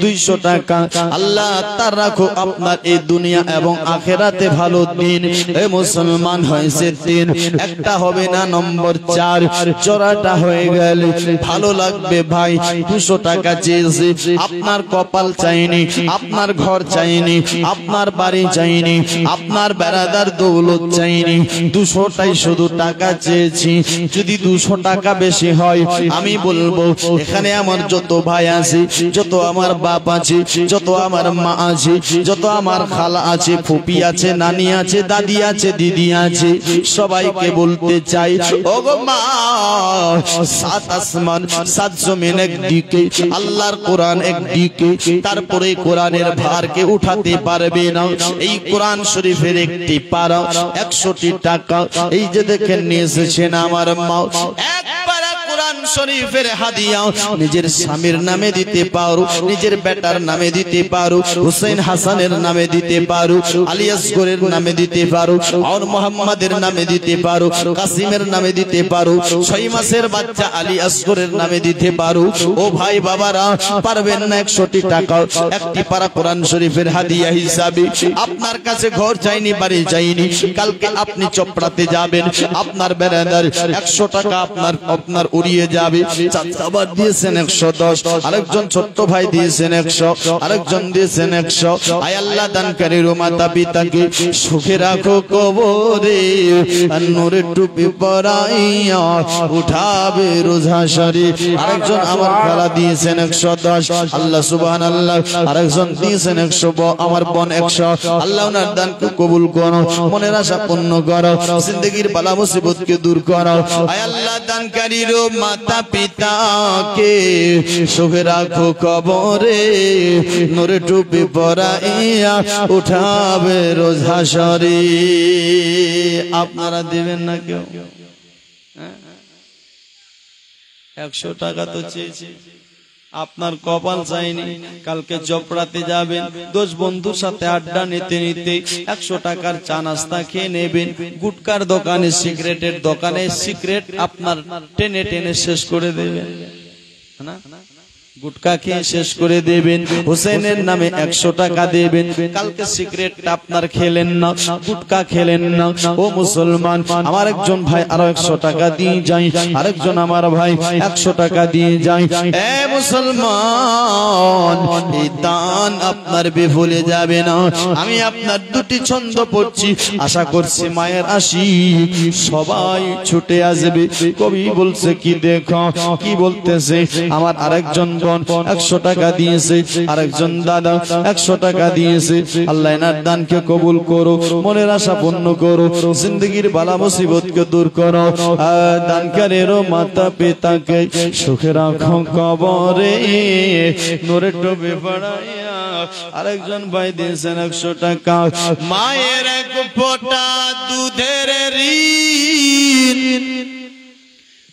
200 টাকা আল্লাহ তার রাখো আপনার এই দুনিয়া এবং আখেরাতে ভালো দিন এ মুসলমান হয়েছে 3 একটা হবে না নম্বর 4 চোরাটা হয়ে গেলে ভালো লাগবে ভাই 200 টাকা চেয়েছে আপনার কপাল চাইনি আপনার ঘর চাইনি আপনার বাড়ি চাইনি আপনার বেড়াদার দৌলত চাইনি 200টাই শুধু টাকা চেয়েছি যদি 200 টাকা বেশি হয় আমি বলবো এখানে আমার যত ভাই আছে যত আমার বাপ আছে যত আমার মা আছে যত আমার খালা আছে ফুপি আছে নানি আছে দাদি আছে দিদি আছে সবাইকে বলতে চাই, ওগো মা, সাত আসমান সাত জমিন একদিকে, আল্লাহর কোরআন একদিকে, তারপরে কোরআনের ভারকে উঠাতে পারবে না। এই কোরআন শরীফের একটি পারা 100টি টাকা। এই যে দেখেন নিয়ে এসেছেন আমার মা, এক পারা কোরআন শরীফের হাদিয়া নিজের স্বামীর নামে দিতে পারো, নিজের বেটার নামে দিতে পারো, হুসেন হাসানের নামে দিতে পারো, আলী আসগরের নামে দিতে পারো, আর মোহাম্মদের নামে দিতে পারো, কাসিমের নামে দিতে পারো, 6 মাসের বাচ্চা আলী আসগরের নামে দিতে পারো। ও ভাই বাবারা, পারবেন না 100টি টাকা একটি পারা কোরআন শরীফের হাদিয়া হিসাবে? আপনার কাছে ঘর চাইনি, বাড়ি চাইনি, কালকে আপনি চপড়াতে যাবেন, আপনার বেড়াদার 100 টাকা আপনার উড়িয়ে যাবে। চাচা আবার দিয়েছেন 110, আরেকজন ছোট্ট ভাই দিয়েছেন 100, আরেকজন দিয়েছেন 100। আয় আল্লাহ দানকারীর মাতা পিতাকে সুখে রাখো কবরে, আর নূরের টুপি পরাইয়া উঠাবে রোজ হাশরে। আরেকজন আমার খালা দিয়েছেন 110, আল্লাহ সুবহানাল্লাহ। আরেকজন দিয়েছেন 100, আমার বোন 100। আল্লাহ ওনার দানকে কবুল করো, মনের আশা পূর্ণ করো, জিন্দেগির বালা মুসিবতকে দূর করো। আয় আল্লাহ দানকারীর মাতা পিতাকে সুখে রাখো কবরে, নূরে টুপি পরাইয়া উঠাবে রোজ হাশরে। আপনারা দিবেন না কেউ? 100 টাকা তো চেয়েছি, আপনার কপাল চাইনি। কালকে চপড়াতে যাবেন, 10 বন্ধুর সাথে আড্ডা নিতে নিতে 100 টাকার চা নাস্তা খেয়ে নেবেন। গুটকার দোকানে, সিগারেটের দোকানে সিগারেট আপনার টেনে টেনে শেষ করে দেবেন না, গুটকা খেয়ে শেষ করে দেবেন। হুসেনের নামে 100 টাকা দেবেন। কালকে সিগারেটটা আপনার খেলেন না, গুটকা খেলেন না। ও মুসলমান, আমার একজন ভাই আরো 100 টাকা দিয়ে যাই, আরেকজন আমার ভাই 100 টাকা দিয়ে যাই। এ মুসলমান, এই দান আপনার বিফলে যাবে না। আমি আপনার 2টি ছন্দ পড়ছি, আশা করছি মায়ের আশিক সবাই ছুটে আসবে। কবি বলছে কি, দেখো কি বলতেছে। আমার আরেকজন 100 টাকা দিয়েছে, আরেকজন দাদা 100 টাকা দিয়েছে। আল্লাহ এনার দানকে কবুল করো, মনের আশা পূর্ণ করো, জিন্দগির বালা মুসিবতকে দূর করো। দানকারীর মাতা পিতাকে সুখে রাখো কবরে, নূরে টুপি পরাইয়া। আরেকজন ভাই দিয়েছেন 100 টাকা। মায়ের এক ফোঁটা দুধের ঋণ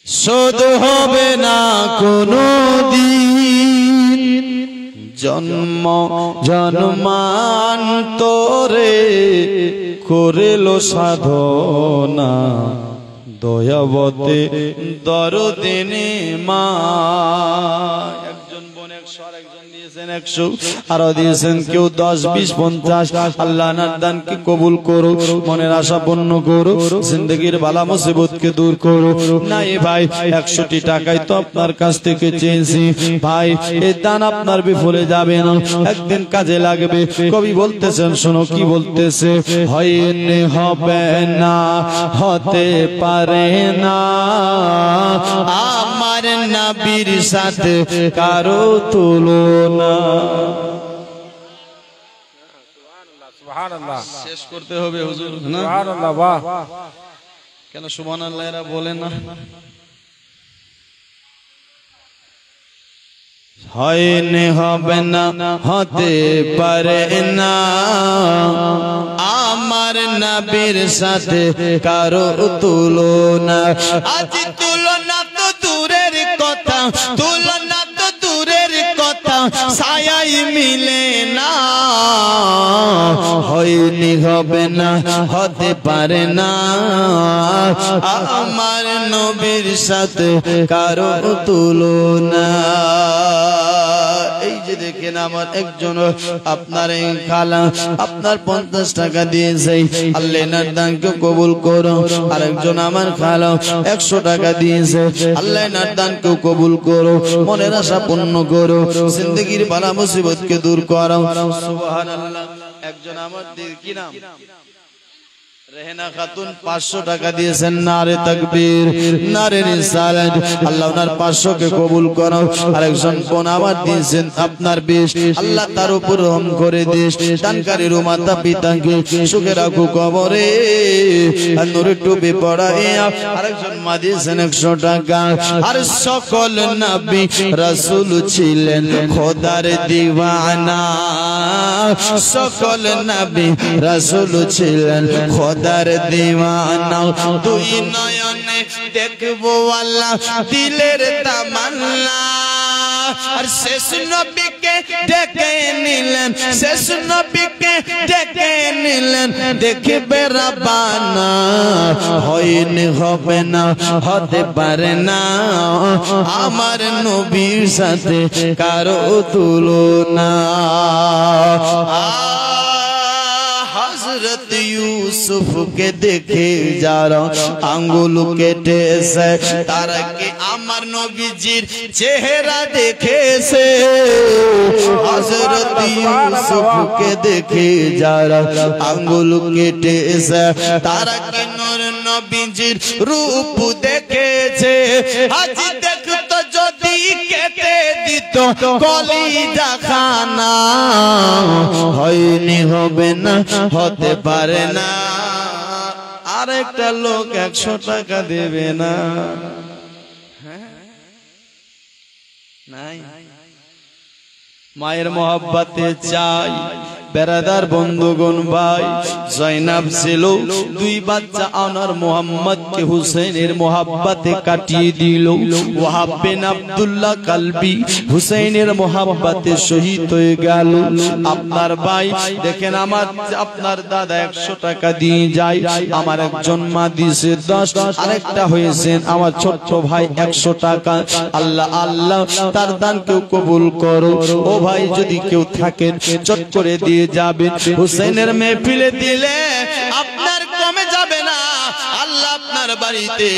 শোধ হবে না কোনো দিন, জন্ম জন্মান্তরে করেলো সাধনা, দয়াবতে দরদিনী মা। একজন বোন 100, আরেকজন দিয়েছেন 100, আরো দিয়েছেন কেউ 10, 20, 50। আল্লাহ আনার দানকে কবুল করো, মনের আশা পূর্ণ করো, জিন্দগির বালা মুসিবতকে দূর করো। না এ ভাই, 100টি টাকাই তো আপনার কাছ থেকে চেয়েছি ভাই, এই দান আপনার বিফলে যাবে না, একদিন কাজে লাগবে। কবি বলতেছেন, শোনো কি বলতেছে। হয়নি, হবে না, হতে পারে না, আমার নবীর সাথে কারো তুলনা। সুবহানাল্লাহ, শেষ করতে হবে হুজুর না? সুবহানাল্লাহ, বাহ। কেন সুবহানাল্লাহ এরা বলে না? হয়নি, হবে না, হতে পারে না, আমার নবীর সাথে কারো তুলনা। আজ তুলনা তো দূরের কথা, তুলনা তো দূরের কথা, ছায়াই মিলে না। হয়নি, হবে না, হতে পারে না, আমার নবীর সাথে কারো তুলনা। এই যে দেখেন, আমার একজন আপনার এই খালা আপনার 50 টাকা দিয়েছে, আল্লাহ এনার দানকে কবুল করো। আরেকজন আমার খালা 100 টাকা দিয়েছে, আল্লাহ এনার দানকে কবুল করো, মনের আশা পূর্ণ করো, জিন্দগির বালা মুসিবতকে দূর করো। সুবহানাল্লাহ। একজন আমার কি নাম, রেহেনা খাতুন 500 টাকা দিয়েছেন। নারে তাকবীর, নারে রিসালাত। আল্লাহ ওনার 500 কে কবুল করো। আরেকজন বোন আবার দিয়েছেন আপনার 20, আল্লাহ তার উপর রহম করে দিস। দানকারীর মাতা পিতাকে সুখে রাখো কবরে আর নূরে টুপি পড়াইয়া। আরেকজন মা দিয়েছেন 100 টাকা। আর সকল নবী রাসূল ছিলেন খোদার দিওয়ানা, সকল নবী রাসূল ছিলেন খোদার দিওয়ানা। দুই নয়নে দেখবো আল্লাহ দিলের তামান্না। আর শেষ নবীকে ডেকে নিলেন, শেষ নবীকে ডেকে নিলেন। দেখবে রাব্বানা হয়নি হবে না, হতে পারে না আমার নবীর সাথে কারো তুলনা। হযরত ইউসুফ কে দেখে যারা আঙ্গুল কেটেছে, তারা কি আমার নবীজির চেহারা দেখেছে? হযরত ইউসুফ কে দেখে যারা আঙ্গুল কেটেছে, তারা কি নূর নবীজির রূপ দেখেছে? আজ দেখতো যদি কেটে দিত কলিজা খানা, হয়নি হবে না, হতে পারে না। আরেকটা লোক 100 টাকা দেবে না? নাই। মায়ের মহব্বতে চাই। বেরাদার বন্ধুগণ ভাই, জয়নাব ছিল 2 বাচ্চা আনার মোহাম্মদকে হুসেনের মহব্বতে কাটিয়ে দিল। ওয়াহাব বিন আব্দুল্লাহ কালবি হুসেনের মহব্বতে শহীদ হয়ে গেল। আপনার ভাই দেখেন, আপনার দাদা 100 টাকা দিয়ে যায়, আমার একজন মা দিয়েছে 10, আরেকটা হয়েছেন আমার ছোট্ট ভাই 100 টাকা। আল্লাহ আল্লাহ তার দানকে কবুল করো। ও ভাই, যদি কেউ থাকেন চট করে দিয়ে যাবেন। হুসেনের মেহফিলে দিলে আপনার কমে যাবে না। আল্লাহ আপনার বাড়িতে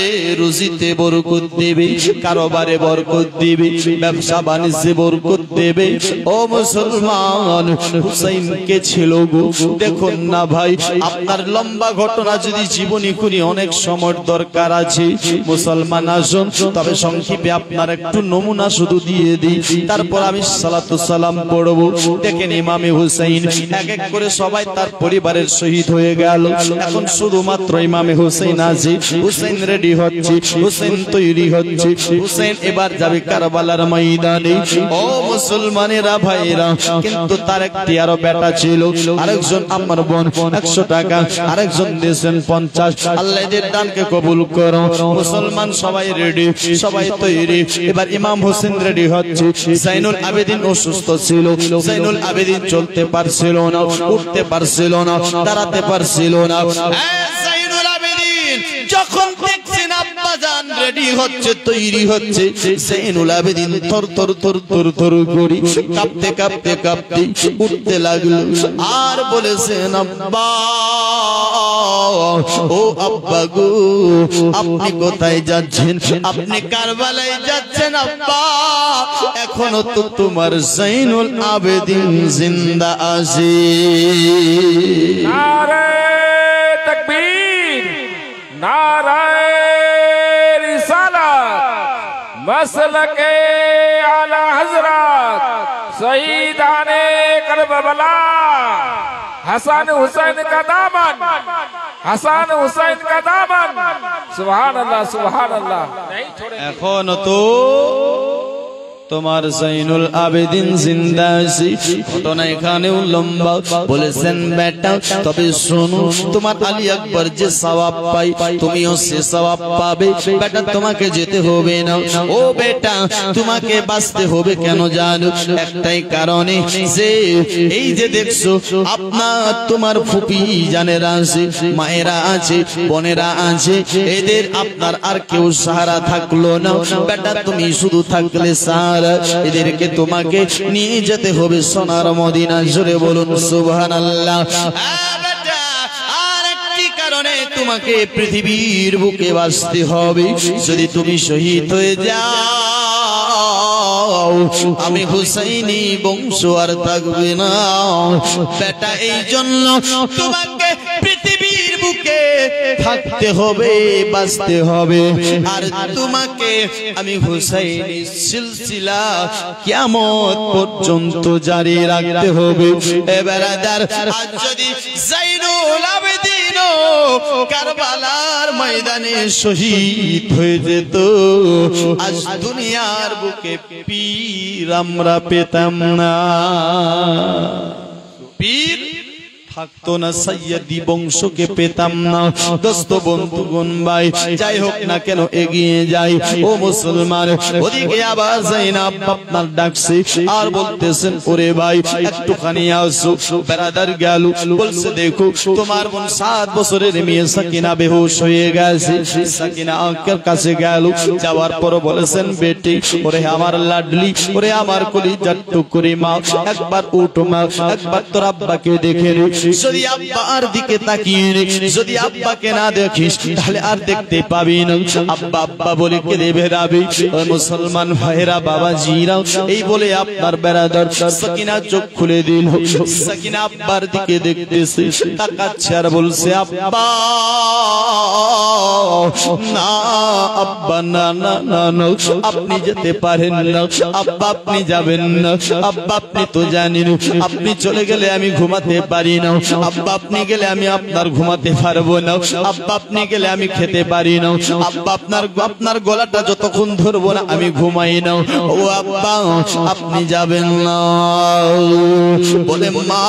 রুজিতে বরকত দেবে, কারবারে বরকত দেবে, ব্যবসা বাণিজ্যে বরকত দেবে। ও মুসলমান, হুসাইন কে ছিল গো? দেখুন না ভাই, আপনার লম্বা ঘটনা যদি জীবনী করি অনেক সময় দরকার আছে। মুসলমান আসুন, তবে সংক্ষেপে আপনার একটু নমুনা শুধু দিয়ে দিই, তারপর আমি সালাতু সালাম পড়ব। দেখেন ইমামে হুসাইন এক এক করে সবাই তার পরিবারের শহীদ হয়ে গেল। এখন শুধুমাত্র ইমামে হুসাইন আছে। হুসাইন রেডি হচ্ছে, হুসাইন তৈরি হচ্ছে। হুসাইন এবার যাবে কারবালার ময়দানে। ও মুসলমানেরা ভাইরা, কিন্তু তার একটি আরো বেটা ছিল। আরেকজন আমার বোন 100 টাকা, আরেকজন দিয়েছেন 50। আল্লাহ এদের দানকে কবুল করো। মুসলমান সবাই রেডি, সবাই তৈরি। এবার ইমাম হোসেন রেডি হচ্ছে। জাইনুল আবেদিন অসুস্থ ছিল, জাইনুল আবেদিন চলতে পারছিল না, উঠতে পারছিল না, দাঁড়াতে পারছিল না। জাইনুল আবেদিন যখন দেখছেন আব্বা জান রেডি হচ্ছে, তৈরি হচ্ছে, জাইনুল আবেদিন থর থর থর থর থর করে কাঁপতে কাঁপতে কাঁপতে উঠতে লাগলো। আর বলেছেন, আব্বা, ও আব্বা গো, আপনি কোথায় যাচ্ছেন? আপনি কারবালায় যাচ্ছেন আব্বা। এখনো তো তোমার জাইনুল আবেদিন জিন্দা আছে। নারে তাকবীর, নারে রিসালাত, মসলকে আলা হযরত শহীদানে करबला, हसन हुसैन का दामन, हसन हुसैन का दामन। सुभान अल्लाह, सुभान अल्लाह। এখন তো তোমার জাইনুল আবেদিন জিন্দা আছে। ঘটনা এখানেও লম্বা। বলেছেন, বেটা তবে শোনো, তোমার আলী আকবর যে সওয়াব পাই, তুমিও সে সওয়াব পাবে। বেটা তোমাকে যেতে হবে না। ও বেটা, তোমাকে বাঁচতে হবে কেন জানো? একটাই কারণে, যে এই যে দেখছো আপনার তোমার ফুপি জানেরা আছে, মায়েরা আছে, বোনেরা আছে, এদের আপনার আর কেউ সাহারা থাকলো না। বেটা তুমি শুধু থাকলে সাহারা, এদেরকে তোমাকে নিয়ে যেতে হবে সোনার মদিনা। জোরে বলুন সুবহানাল্লাহ। আরেকটি কারণে তোমাকে পৃথিবীর বুকে বাঁচতে হবে। যদি তুমি শহীদ হয়ে যাও, আমি হুসাইনি বংশ আর থাকবে না। বেটা এই জন্য তোমাকে পৃথিবীর বুকে থাকতে হবে, বাঁচতে হবে, আর তোমাকে আমি হুসাইনি সিলসিলা কিয়ামত পর্যন্ত জারি রাখতে হবে। এ ব্রাদার, আজ যদি জাইনুল আবেদিন কারবালার ময়দানে শহীদ হয়ে যেত, আজ দুনিয়ার বুকে পীর আমরা পেতাম না, পীর থাকতো না, সৈয়দি বংশকে পেতাম না। দোস্ত বন্ধুগণ ভাই, যাই হোক না কেন এগিয়ে যাই। ও মুসলমান, ওদিকে আবার যায়নাব আপনার ডাকছে আর বলতেছেন, ওরে ভাই একটুখানি আসো। ব্রাদার গেল, বলছে দেখো তোমার বোন 7 বছরের মেয়ে সাকিনা বেহুশ হয়ে গেছে। সাকিনা আঙ্কেল কাছে গেল, যাওয়ার পর বলেছেন, বেটি ওরে আমার লাডলি, ওরে আমার কলিজার টুকরি মা, একবার উঠো মা, একবার তোর আব্বাকে দেখে নে। যদি আব্বার দিকে তাকিয়ে যদি আব্বাকে না দেখিস তাহলে আর দেখতে পাবি না। আব্বা আব্বা বলে কেঁদে বেরাবি। মুসলমান ভাইরা, বাবা জিরা, এই বলে আপনার ব্রাদার সাকিনা চোখ খুলে দিল। সাকিনা আব্বার দিকে দেখতেছে, তাকাচ্ছে আর বলছে, আব্বা না, আব্বা না না না না, আপনি যেতে পারেন না আব্বা, আপনি যাবেন না আব্বা, আপনি তো জানেন আপনি চলে গেলে আমি ঘুমাতে পারি না আব্বা, আপনি গেলে আমি আপনার ঘুমাতে পারবো না আব্বা, আপনি গেলে আমি খেতে পারি না আব্বা, আপনার গলাটা যতক্ষণ ধরবো না আমি ঘুমাই না। ও আব্বা, আপনি যাবেন না। বলে, মা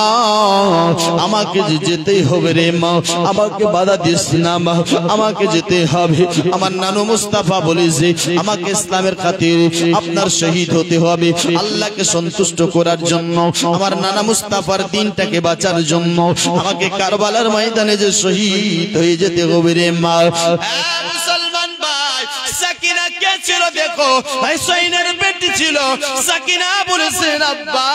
আমাকে যেতেই হবে রে মা, আমাকে বাধা দিস না মা, আমাকে যেতে হবে। আমার নানু মুস্তাফা বলেছে আমাকে ইসলামের খাতিরে আপনার শহীদ হতে হবে, আল্লাহকে সন্তুষ্ট করার জন্য, আমার নানা মুস্তাফার দিনটাকে বাঁচার জন্য আমাকে কারবালার ময়দানে যে শহীদ হয়ে যেতে হবে রে মা। মুসলমান ভাই, সাকিনা কে ছিল দেখো, হুসাইনের বেটি ছিল। সাকিনা বলেছেন, আব্বা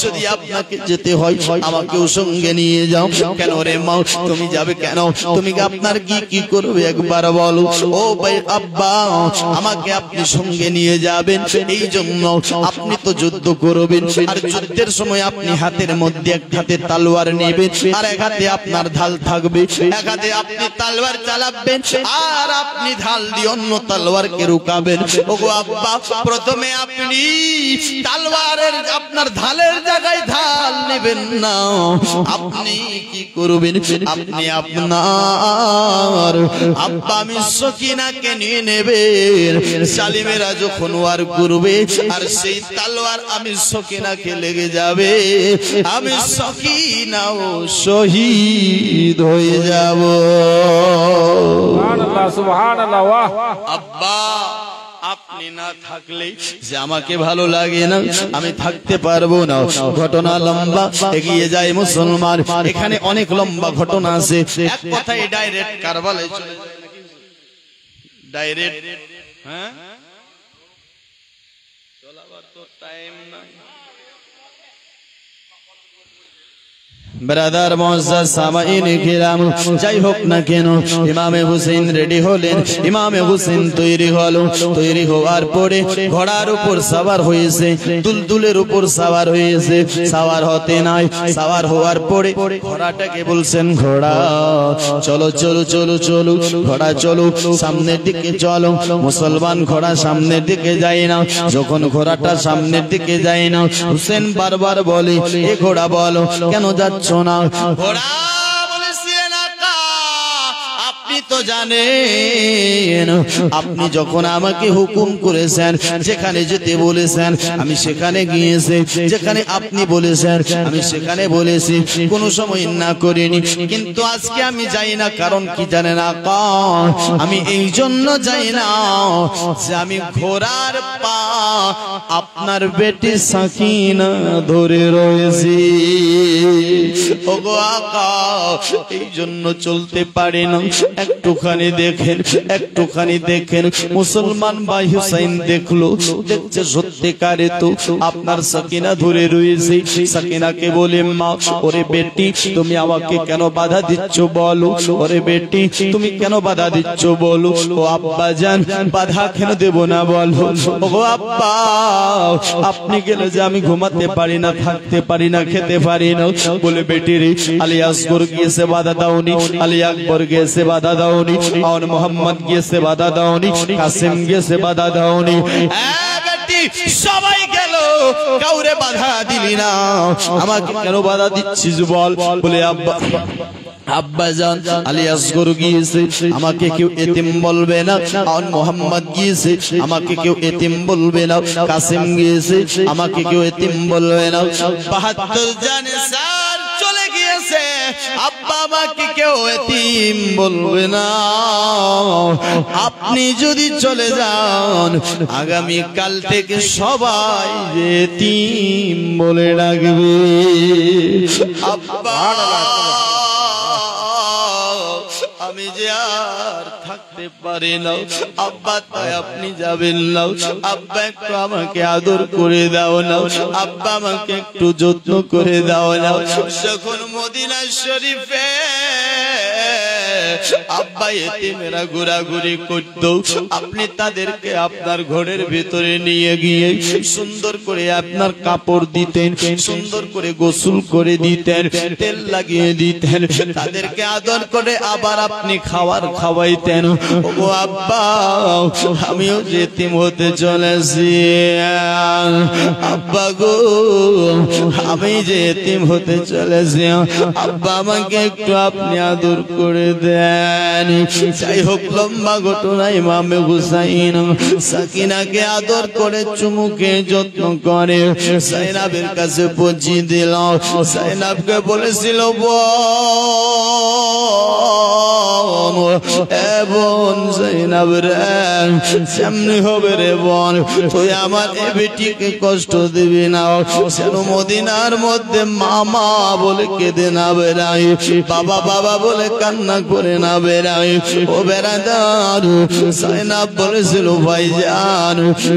যদি আপনাকে যেতে হয় আমাকেও সঙ্গে নিয়ে যাও। কেন রে মা, তুমি যাবে কেন? তুমি আপনার কি করবে একবার বলো। ও ভাই আব্বা, আমাকে আপনি সঙ্গে নিয়ে যাবেন, এই জন্য আপনি তো যুদ্ধ করবেন, আর যুদ্ধের সময় আপনি হাতের মধ্যে এক হাতে তলোয়ার নেবেন আর এক হাতে আপনার ঢাল থাকবে, এক হাতে আপনি তলোয়ার চালাবেন আর আপনি ঢাল দিয়ে অন্য তলোয়ারকে রুকাবেন। ওগো আব্বা, প্রথমে আপনি তলোয়ারের আপনার ঢালের জায়গায় ঢাল নেবেন না, আপনি কি করবেন? আপনি আপনার আব্বা আমি সকিনাকে নিয়ে নেবেন। সালিমেরা যখন ওয়ার করবে আর সেই তলোয়ার আমি সকিনাকে লেগে যাবে, আমি সকিনাও শহীদ হয়ে যাব। সুবহানাল্লাহ, সুবহানাল্লাহ। ওয়াহ আব্বা, আপনি না থাকলে যে আমাকে ভালো লাগে না, আমি থাকতে পারবো না। ঘটনা লম্বা, এগিয়ে যায় মুসলমান। এখানে অনেক লম্বা ঘটনা আছে, এক কথায় ডাইরেক্ট কারবালায় চলে যায়, ডাইরেক্ট। হ্যাঁ, চলাবার তো টাইম নাই। ব্রাদার মুআজ্জাজ সামাইন কিরাম, যাই হোক না কেন ইমামে হুসেন রেডি হলেন, ইমামে হুসেন তৈরি হলো। তৈরি হওয়ার পরে ঘোড়ার উপর সওয়ার হয়েছে, দুলদুলের উপর সওয়ার হয়েছে, সওয়ার হতে নাই। সওয়ার হওয়ার পরে ঘোড়াটাকে বলছেন, ঘোড়া চলো চলো চলো চলো, ঘোড়া চলো সামনের দিকে চলো। মুসলমান ঘোড়া সামনের দিকে যায় না। যখন ঘোড়াটা সামনের দিকে যায় না, হুসেন বারবার বলে, এ ঘোড়া বলো কেন যাচ্ছ না? ঘোড়া বলেছিলেন, আকা আপনি তো জানেন আপনি যখন আমাকে হুকুম করেছেন, যেখানে যেতে বলেছেন আমি সেখানে গিয়েছি, যেখানে আপনি বলেছেন আমি সেখানে বলেছি, কোনো সময় না করিনি। কিন্তু আজকে আমি যাই না, কারণ কি জানেন আকা? আমি এই জন্য যাই না যে আমি ঘোড়ার পা আপনার বেটি সাকিনা ধরে রয়েছি। ওগো আকা, এই জন্য চলতে পারি না, একটু একটুখানি দেখেন মুসলমান ভাই হুসাইন দেখলো, দেখছে সত্যিকারে তো আপনার সাকিনা ধরে রয়েছে। সাকিনাকে বলে, মা ওরে বেটি তুমি আমাকে কেন বাধা দিচ্ছ বলো, ওরে বেটি তুমি কেন বাধা দিচ্ছ বলো। ও আব্বা জান বাধা কেন দেব না বলো। ও আব্বা আপনি গেলে যে আমি ঘুমাতে পারি না, থাকতে পারি না, খেতে পারি না। বলে বেটি রে আলী আসগর গিয়েছে বাধা দাওনি, আলী আকবর গিয়েছে বাধা দাওনি, আর মোহাম্মদ গিয়েছে বাধা দাওনি, কাসিম গিয়েছে বাধা দাওনি। সবাই গেল কাউরে বাধা দিলি না, আমাকে কেন বাধা দিচ্ছিস বল। বলে আব্বা জান আলী আসগর গিয়েছে আমাকে কেউ এতিম বলবে না, আর মোহাম্মদ গিয়েছে আমাকে কেউ এতিম বলবে না, কাসিম গিয়েছে আমাকে কেউ এতিম বলবে না। ৭২ জন স্যার চলে গিয়েছে, আব্বা আমাকে কেউ এতিম বলবে না। আপনি যদি চলে যান আগামী কাল থেকে সবাই এতিম বলে ডাকবে। আব্বা আমি যে আর থাকতে পারি না, আব্বা তাই আপনি যাবেন না। আব্বা একটু আমাকে আদর করে দাও না, আব্বা আমাকে একটু যত্ন করে দাও না। যখন মদিনা শরীফে আব্বা এতিমেরা ঘোরাঘুরি করত, আপনি তাদেরকে আপনার ঘরের ভিতরে নিয়ে গিয়ে সুন্দর করে আপনার কাপড় দিতেন, সুন্দর করে গোসল করে দিতেন, তেল লাগিয়ে দিতেন, তাদেরকে আদর করে আবার আপনি খাবার খাওয়াইতেন। ও আব্বা আমিও এতিম হতে চলেছি, আব্বা গো আমি যে এতিম হতে চলেছি, আব্বা আমাকে একটু আপনি আদর করে দেন। যাই হোক লম্বা ঘটনা, ইমামে হুসাইন সাকিনাকে আদর করে চুমুকে যত্ন করে জাইনাবের কাছে পৌঁছে দিল। জাইনাবকে বলেছিল বোন জাইনাব রে সামনে হবে রে বোন, তুই আমার এ বেটিকে কষ্ট দিবি না, যেন মদিনার মধ্যে মামা বলে কেঁদে না বেড়াই, বাবা বাবা বলে কান্না করে না বেড়াই। ও বেড়াদার জাইনাব বলেছিল ভাইজান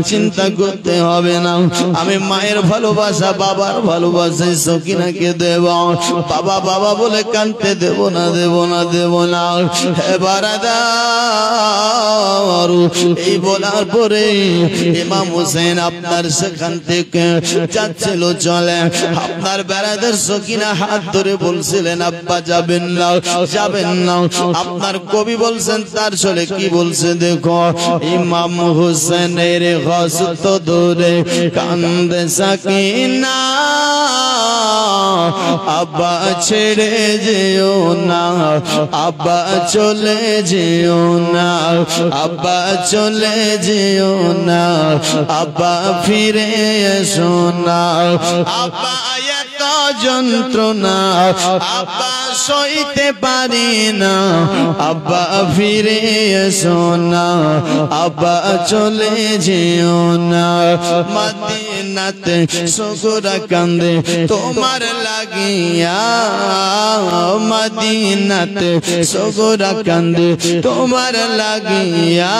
চিন্তা করতে হবে না, আমি মায়ের ভালোবাসা বাবার ভালোবাসায় সকিনাকে দেব, বাবা বাবা বলে কানতে দেব না, দেব না, দেব না। এই বলার পরে ইমাম হোসেন আপনার সেখান থেকে যাচ্ছিল চলে, আপনার বেড়াদের সকিনা হাত ধরে বলছিলেন আব্বা যাবেন না, যাবেন না। আপনার কবি বলছেন তার চলে কি বলছে দেখো, ইমাম হোসেনের হস্ত ধরে কান্দে সকিনা, আব্বা ছেড়ে যেও না, আব্বা চলে যেও না, আব্বা চলে যেও না, আব্বা ফিরে এসো না, আব্বা এত যন্ত্রণা আব্বা সইতে পারি না, আব্বা ফিরে এসো না, আব্বা চলে যেও না। মদিনাতে সগরা কান্দে তোমার লাগিয়া, মদিনাতে সগরা কান্দে তোমার লাগিয়া,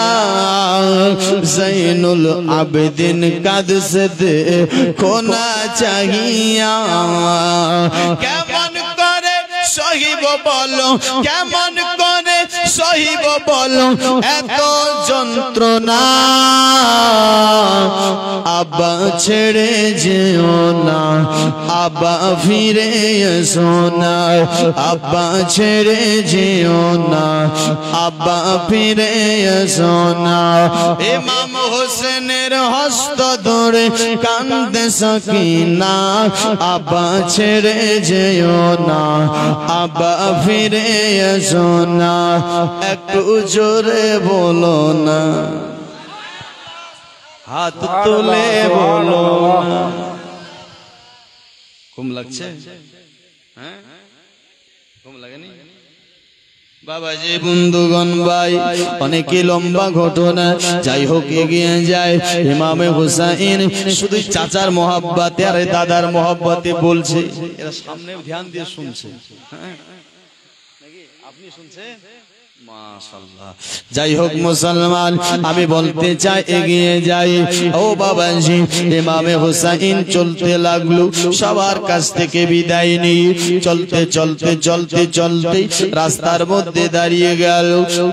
জৈনুল আবেদিন কাঁদছে কোনা চাহিয়া। কেমন করে সহিব বলো, কেমন করে সহিব বলো এত যন্ত্রণা, আব্বা ছেড়ে যেও না, আব্বা ফিরে এসো না, আব্বা ছেড়ে যেও না, আব্বা ফিরে এসো না। ইমাম হোসেনের হস্ত ধরে কান্দে সকিনা, আব্বা ছেড়ে যেও না, আব্বা ফিরে এসো না। একটু জোরে বলো না, হাত তুলে বলো না। কম লাগছে? হ্যাঁ কম লাগেনি? বাবাজি বন্ধুগণ ভাই অনেকে লম্বা ঘটনা, যাই হোক এগিয়ে যায়। ইমামে হুসাইন শুধু চাচার মহব্বতে আর দাদার মহব্বতে বলছে, এরা সামনে ধ্যান দিয়ে শুনছে। আপনি শুনছেন? মাশাআল্লাহ। যাই হোক মুসলমান, আমি বলতে চাই এগিয়ে যাই। ও বাবাজি, ইমামে হুসাইন চলতে লাগলো, সবার কাছ থেকে বিদায় নিয়ে চলতে চলতে চলতে চলতে রাস্তার মধ্যে দাঁড়িয়ে গেল।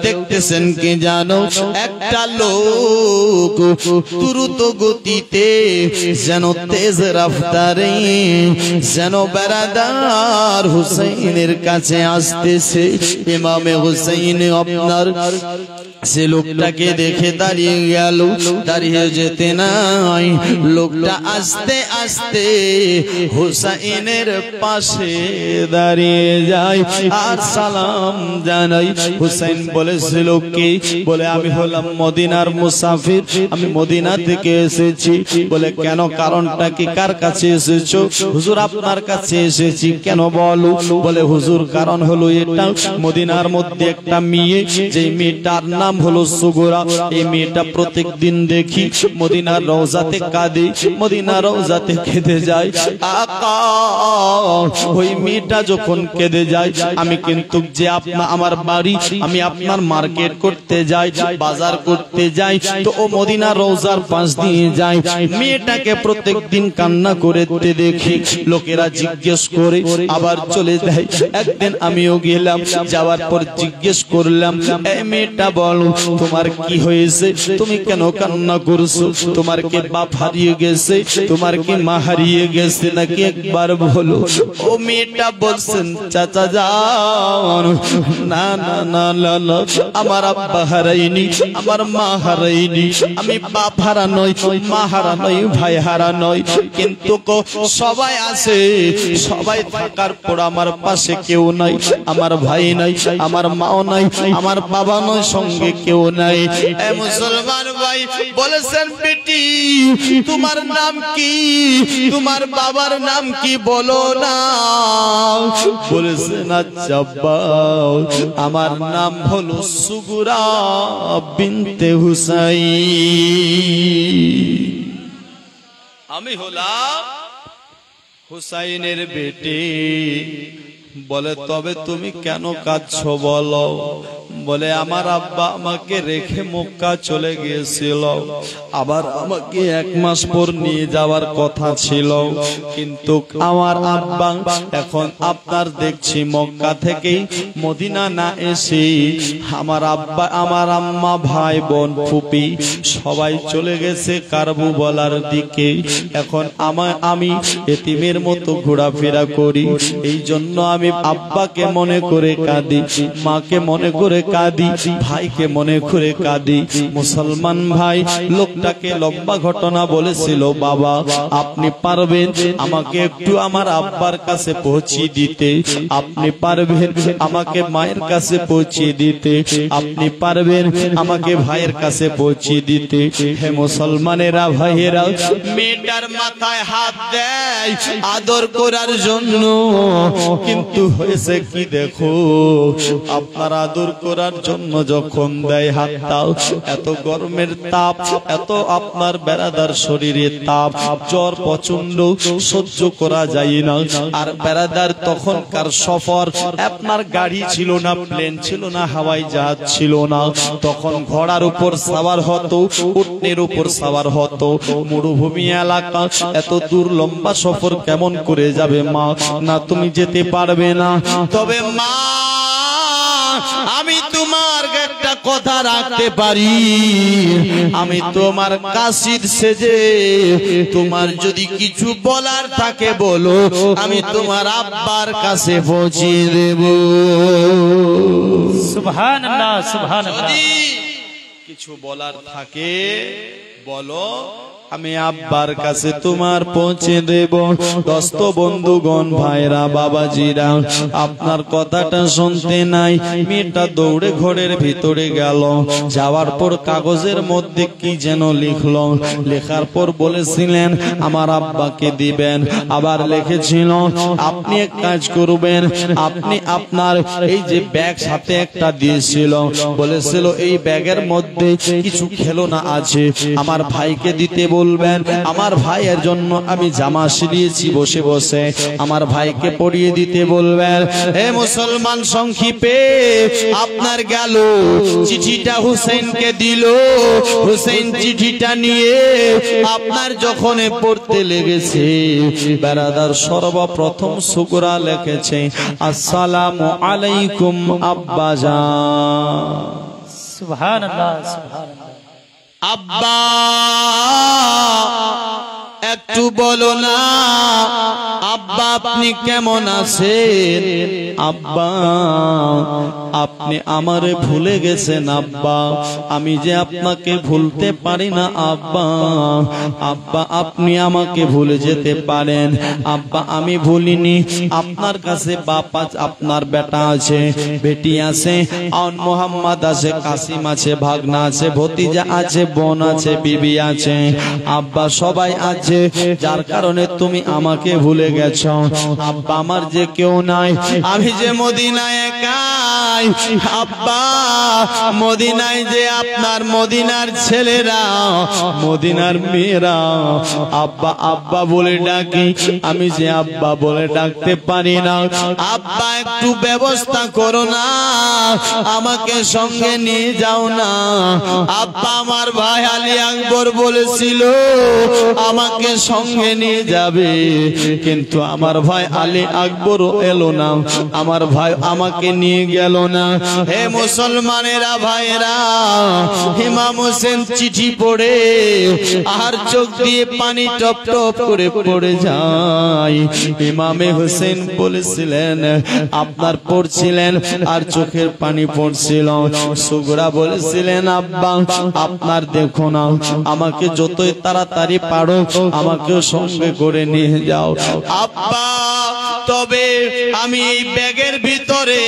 দেখতেছেন কি জানো, একটা লোক দ্রুত গতিতে যেন তেজ রফতারে যেন বেরাদার হুসাইনের কাছে আসতেছে। ইমামে হুসাইন আপনার সে লোকটাকে দেখে দাঁড়িয়ে গেল, দাঁড়িয়ে যেতে নাই, লোকটা আস্তে আস্তে হুসাইনের পাশে দাঁড়িয়ে যায় আর সালাম জানাই। হুসাইন বলেছিল কি? বলে আমি হলাম মদিনার মুসাফির, আমি মদিনা থেকে এসেছি। বলে কেন, কারণটা কি, কার কাছে এসেছো? হুজুর আপনার কাছে এসেছি। কেন বলো? বলে হুজুর কারণ হলো এটা, মদিনার মধ্যে একটা মেয়ে, যে মেয়েটার নাম হলো সুগরা, এই মেয়েটা প্রত্যেকদিন দেখি মদিনার রওজাতে কাঁদে, মদিনার রওজাতে কেঁদে যায়। আকা ওই মেয়েটা যখন কেঁদে যায়, আমি কিন্তু যে আমার বাড়ি, আমি আপনার মার্কেট করতে যাই, বাজার করতে যাই, তো ও মদিনার রওজার পাশ দিয়ে যায়। মেয়েটাকে প্রত্যেকদিন কান্না করতে দেখি, লোকেরা জিজ্ঞেস করে আবার চলে যায়। একদিন আমিও গেলাম, যাওয়ার পর জিজ্ঞেস করলাম, এই মেয়েটা বলো তোমার কি হয়েছে, তুমি কেন কান্না করছো? তোমার কি বাপ হারিয়ে গেছে, তোমার কি মা হারিয়ে গেছে নাকি, একবার বলো। ও মেয়েটা বলছেন, চাচা যান, না না না না, আমার আব্বা হারাইনি, আমার মা হারাইনি, আমি বাপ হারা নই, মা হারা নই, ভাই হারা নই, কিন্তু সবাই আছে, সবাই থাকার পর আমার পাশে কেউ নাই, আমার ভাই নাই, আমার মাও নাই, আমার বাবা নয়, সঙ্গে কেউ নাই। মুসলমান ভাই বলেছেন, বেটি তোমার নাম কি, তোমার বাবার নাম কি বলো না। বলেছেন আচ্ছা আব্বা, আমার নাম হলো সুগরা বিনতে হুসাইন, আমি হলাম হুসাইনের বেটি। বলে তবে তুমি কেন কাঁদছো বলো? বলে আমার আব্বা আমাকে রেখে মক্কা চলে গিয়েছিল, আবার আমাকে 1 মাস পর নিয়ে যাওয়ার কথা ছিল, কিন্তু আমার আব্বা এখন আপনার দেখছি মক্কা থেকেই মদিনা না এসে আমার আব্বা, আমার আম্মা, ভাই বোন, ফুপি সবাই চলে গেছে কারবু বলার দিকে। এখন আমি এতিমের মতো ঘোরাফেরা করি, এই জন্য আমি আব্বাকে মনে করে কাঁদি, মাকে মনে করে কাঁদি, ভাইকে মনে করে কাঁদি। মুসলমান ভাই লোকটাকে লম্বা ঘটনা বলেছিল, বাবা আপনি পারবেন আমাকে একটু আমার আব্বার কাছে পৌঁছে দিতে, আপনি পারবেন আমাকে মায়ের কাছে পৌঁছে দিতে, আপনি পারবেন আমাকে ভাইয়ের কাছে পৌঁছে দিতে। হে মুসলমানেরা, ভাইয়েরা, মেয়েটার মাথায় হাত দেয় আদর করার জন্য, কিন্তু হয়েছে কি দেখো, আপনার আদর করার জন্য যখন দেয় হাতটাও, এত গরমের তাপ, এত আপনার বেড়াদার শরীরে তাপ, জ্বর প্রচন্ড সহ্য করা যায় না। আর বেড়াদার তখনকার সফর, আপনার গাড়ি ছিল না, প্লেন ছিল না, হাওয়াই জাহাজ ছিল না, তখন ঘোড়ার উপর সাওয়ার হতো, উটনের উপর সাওয়ার হতো। মরুভূমি এলাকা, এত দূর লম্বা সফর কেমন করে যাবে মা? না তুমি যেতে পারবে না। তবে মা আমি তোমার একটা কথা রাখতে পারি, আমি তোমার কাশির সেজে তোমার যদি কিছু বলার থাকে বলো, আমি তোমার আব্বার কাছে পৌঁছে দেব। সুবহানাল্লাহ, সুবহানাল্লাহ। যদি কিছু বলার থাকে বলো, আমি আব্বার কাছে তোমার পৌঁছে দেব। দোস্ত বন্ধুগণ, ভাইরা, বাবাজিরা, আপনার কথাটা শুনতে নাই। মেয়েটা দৌড়ে ঘরের ভিতরে গেল, যাওয়ার পর কাগজের মধ্যে কি যেন লিখলো, লেখার পর বলেছিলেন আমার আব্বাকে দিবেন। আবার লিখেছিল আপনি এক কাজ করবেন, আপনি আপনার এই যে ব্যাগ সাথে একটা দিয়েছিল, বলেছিল এই ব্যাগের মধ্যে কিছু খেলনা আছে, আমার ভাইকে দিতে বলবেন আমার ভাইয়ের জন্য আমি জামা সিলিয়েছি বসে বসে, আমার ভাইকে পরিয়ে দিতে বলবেন। হে মুসলমান, সংক্ষেপে আপনার গেল চিঠিটা হুসেনকে দিল। হুসেন চিঠিটা নিয়ে আপনার যখন পড়তে লেগেছে, বেরাদার সর্বপ্রথম সুগরা লিখেছে আসসালামু আলাইকুম আব্বাজান। সুবহানাল্লাহ, সুবহানাল্লাহ। আব্বা একটু বলো না, আব্বা আপনি কেমন আছেন? আব্বা আপনি আমারে ভুলে গেছেন আব্বা, আমি যে আপনাকে ভুলতে পারি না আব্বা। আব্বা আপনি আমাকে ভুলে যেতে পারেন আব্বা, আমি ভুলিনি। আপনার কাছে বাপ আছে, আপনার বেটা আছে, বেটি আছে, আর মোহাম্মদ আছে, কাসিম আছে, ভাগনা আছে, ভতিজা আছে, বোন আছে, বিবি আছে, আব্বা সবাই আছে, যার কারণে তুমি আমাকে ভুলে গেছ আব্বা। আমার যে কেউ নাই, আমি যে মদিনায় একাই আব্বা। মদিনায় যে আপনার মদিনার ছেলেরা, মদিনার মেয়েরা আব্বা আব্বা বলে ডাকি, আমি যে আব্বা বলে ডাকতে পারি না। আব্বা একটু ব্যবস্থা করো না, আমাকে সঙ্গে নিয়ে যাও না আব্বা। আমার ভাই আলী আকবর বলেছিল আমাকে সঙ্গে নিয়ে যাবে, কিন্তু আমার ভাই আলী আকবরও এলো না, আমার ভাই আমাকে নিয়ে গেল না। হে মুসলমানেরা ভাইরা, ইমাম হোসেন চিঠি পড়ে আর চোখ দিয়ে পানি টপ টপ করে পড়ে যায়। ইমামে হোসেন বলেছিলেন, আপনার পড়ছিলেন আর চোখের পানি পড়ছিল। সুগরা বলেছিলেন আব্বা আপনার দেখো না, আমাকে যতই তাড়াতাড়ি পারো আমাকেও সঙ্গে করে নিয়ে যাও আব্বা। তবে আমি এই ব্যাগের ভিতরে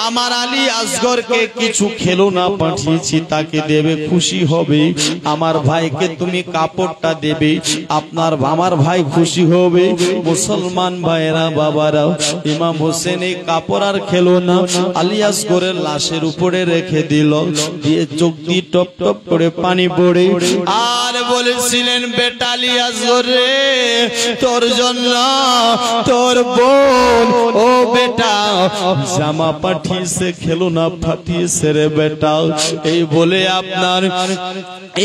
আমার আলী আসগরকে কিছু খেলনা পাঠিয়েছি, তাকে দেবে, খুশি হবে। আমার ভাইকে তুমি কাপড়টা দেবে, আপনার আমার ভাই খুশি হবে। মুসলমান ভাইরা বাবারা, ইমাম হোসেন এই কাপড় আর খেলনা আলী আসগরের লাশের উপরে রেখে দিল, দিয়ে চোখ দিয়ে টপ টপ করে পানি পড়ে আর বলেছিলেন, বেটা আলী আসগর রে, তোর জন্য তোর বোন ও বেটা জামা পাঠিয়েছে, খেলনা পাঠিয়েছে রে বেটা। এই বলে আপনার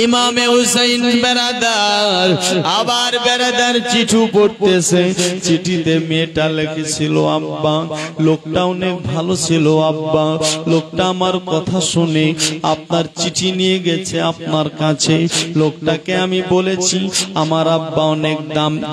ইমামে হুসাইন বেরাদার আবার বেরাদার চিঠি পড়তেছে। চিঠিতে মেয়েটা লিখেছিল, আব্বা লোকটা অনেক ভালো ছিল আব্বা, লোকটা আমার কথা শুনে আপনার চিঠি নিয়ে গেছে আপনার কাছে। লোকটাকে আমি বলেছি আমার আব্বা অনেক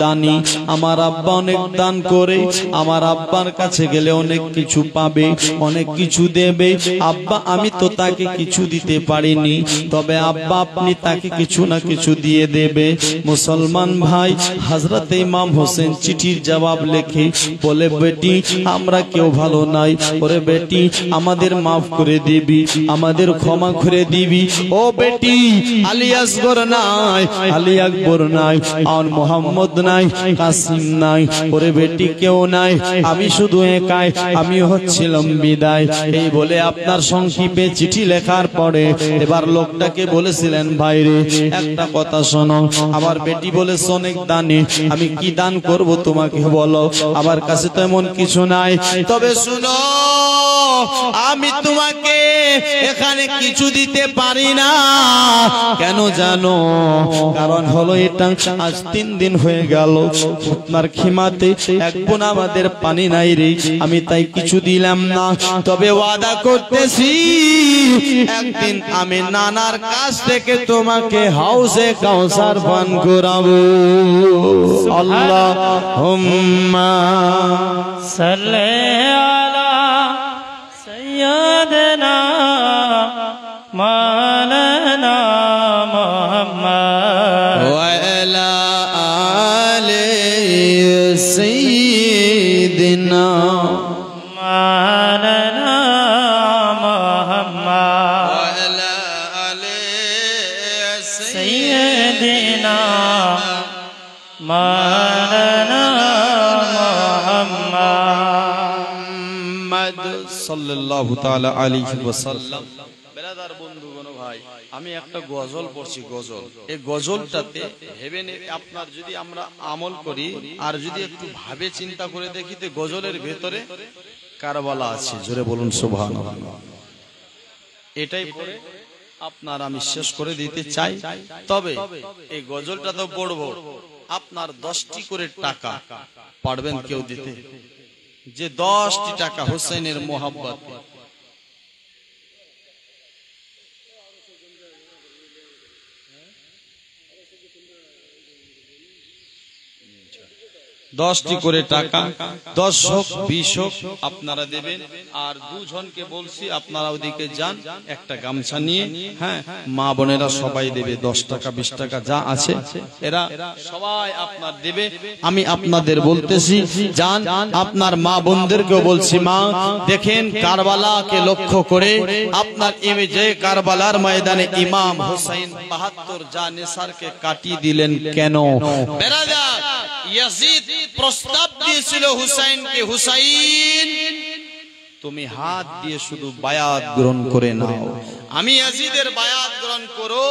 দানি, আমার আব্বা অনেক দান করে, আমার আব্বার কাছে গেলে অনেক কিছু পাবে, অনেক কিছু দেবে। আব্বা আমি তো তাকে কিছু দিতে পারিনি, তবে আব্বা আপনি তাকে কিছু না কিছু দিয়ে দেবে। মুসলমান ভাই, হযরত ইমাম হোসেন চিঠির জবাব লেখে বলে, বেটি আমরা কেউ ভালো নাই, ওরে বেটি আমাদের মাফ করে দিবি, আমাদের ক্ষমা করে দিবি। ও বেটি আলী আসগর নাই, আলী আকবর নাই, আর মোহাম্মদ নাই, কাসিম নাই, ওরে বেটি কেউ নাই, আমি শুধু একাই, আমি হচ্ছিলাম বিদায়। এই বলে আপনার সংক্ষেপে চিঠি লেখার পরে এবার লোকটাকে বলেছিলেন, ভাইরে একটা কথা শোনো, আমার বেটি বলেছে অনেক দানি, আমি কি দান করব তোমাকে বলো, আমার কাছে তো এমন কিছু নাই, তবে শুনো আমি তোমাকে এখানে কিছু দিতে পারি না। কেন জানো? কারণ হলো এটা আজ 3 দিন হয়ে গেল আপনার খিমাতে এক বোন আমাদের পানি নাই রে, আমি তাই কিছু দিলাম না, তবে ওয়াদা করতেছি একদিন আমি নানার কাছ থেকে তোমাকে হাউজে কাউসার পান করাবো। আল্লাহুম্মা সাল্লি আলা সাইয়্যিদিনা মাওলানা মুহাম্মদ ওয়া আলা আলি সাইয়্যিদিনা মাওলানা মুহাম্মদ ওয়া আলা আলি সাইয়্যিদিনা মাওলানা মুহাম্মদ সাল্লাল্লাহু তাআলা আলাইহি ওয়াসাল্লাম। বেরাদার বন্ধুগণ ভাই আমি একটা গজল পড়ছি, গজল। এই গজলটাতে ভেবে নেবে আপনার, যদি আমরা আমল করি আর যদি একটু ভাবে চিন্তা করে দেখি তো গজলের ভেতরে কারবালা আছে। জোরে বলুন সুবহানাল্লাহ। এটাই পড়ে আপনার আমি শেষ করে দিতে চাই। তবে এই গজলটা তো পড়বো, আপনার 10টি করে টাকা পারবেন কেউ দিতে? যে 10টি টাকা হুসাইনের মোহাব্বত, দশটি করে টাকা, 10 হোক 20 হোক আপনারা দেবেন। আর দুজনকে বলছি আপনারা ওদিকে যান, একটা গামছা নিয়ে, হ্যাঁ, মা বোনেরা সবাই দেবে 10 টাকা 20 টাকা যা আছে এরা সবাই আপনার দেবে। আমি আপনাদের বলতেছি যান, আপনার মা বোনদেরকেও বলছি, মা দেখেন কারবালাকে লক্ষ্য করে আপনার যে কারবালার ময়দানে ইমাম হুসাইন 72 জানেসারকে কাটিয়ে দিলেন কেন? বেরাদার, ইয়াজিদ প্রস্তাব দিয়েছিল হুসাইনকে, হুসাইন তুমি হাত দিয়ে শুধু বায়াত গ্রহণ করে নাও, আমি ইয়াজিদের বায়াত গ্রহণ করো,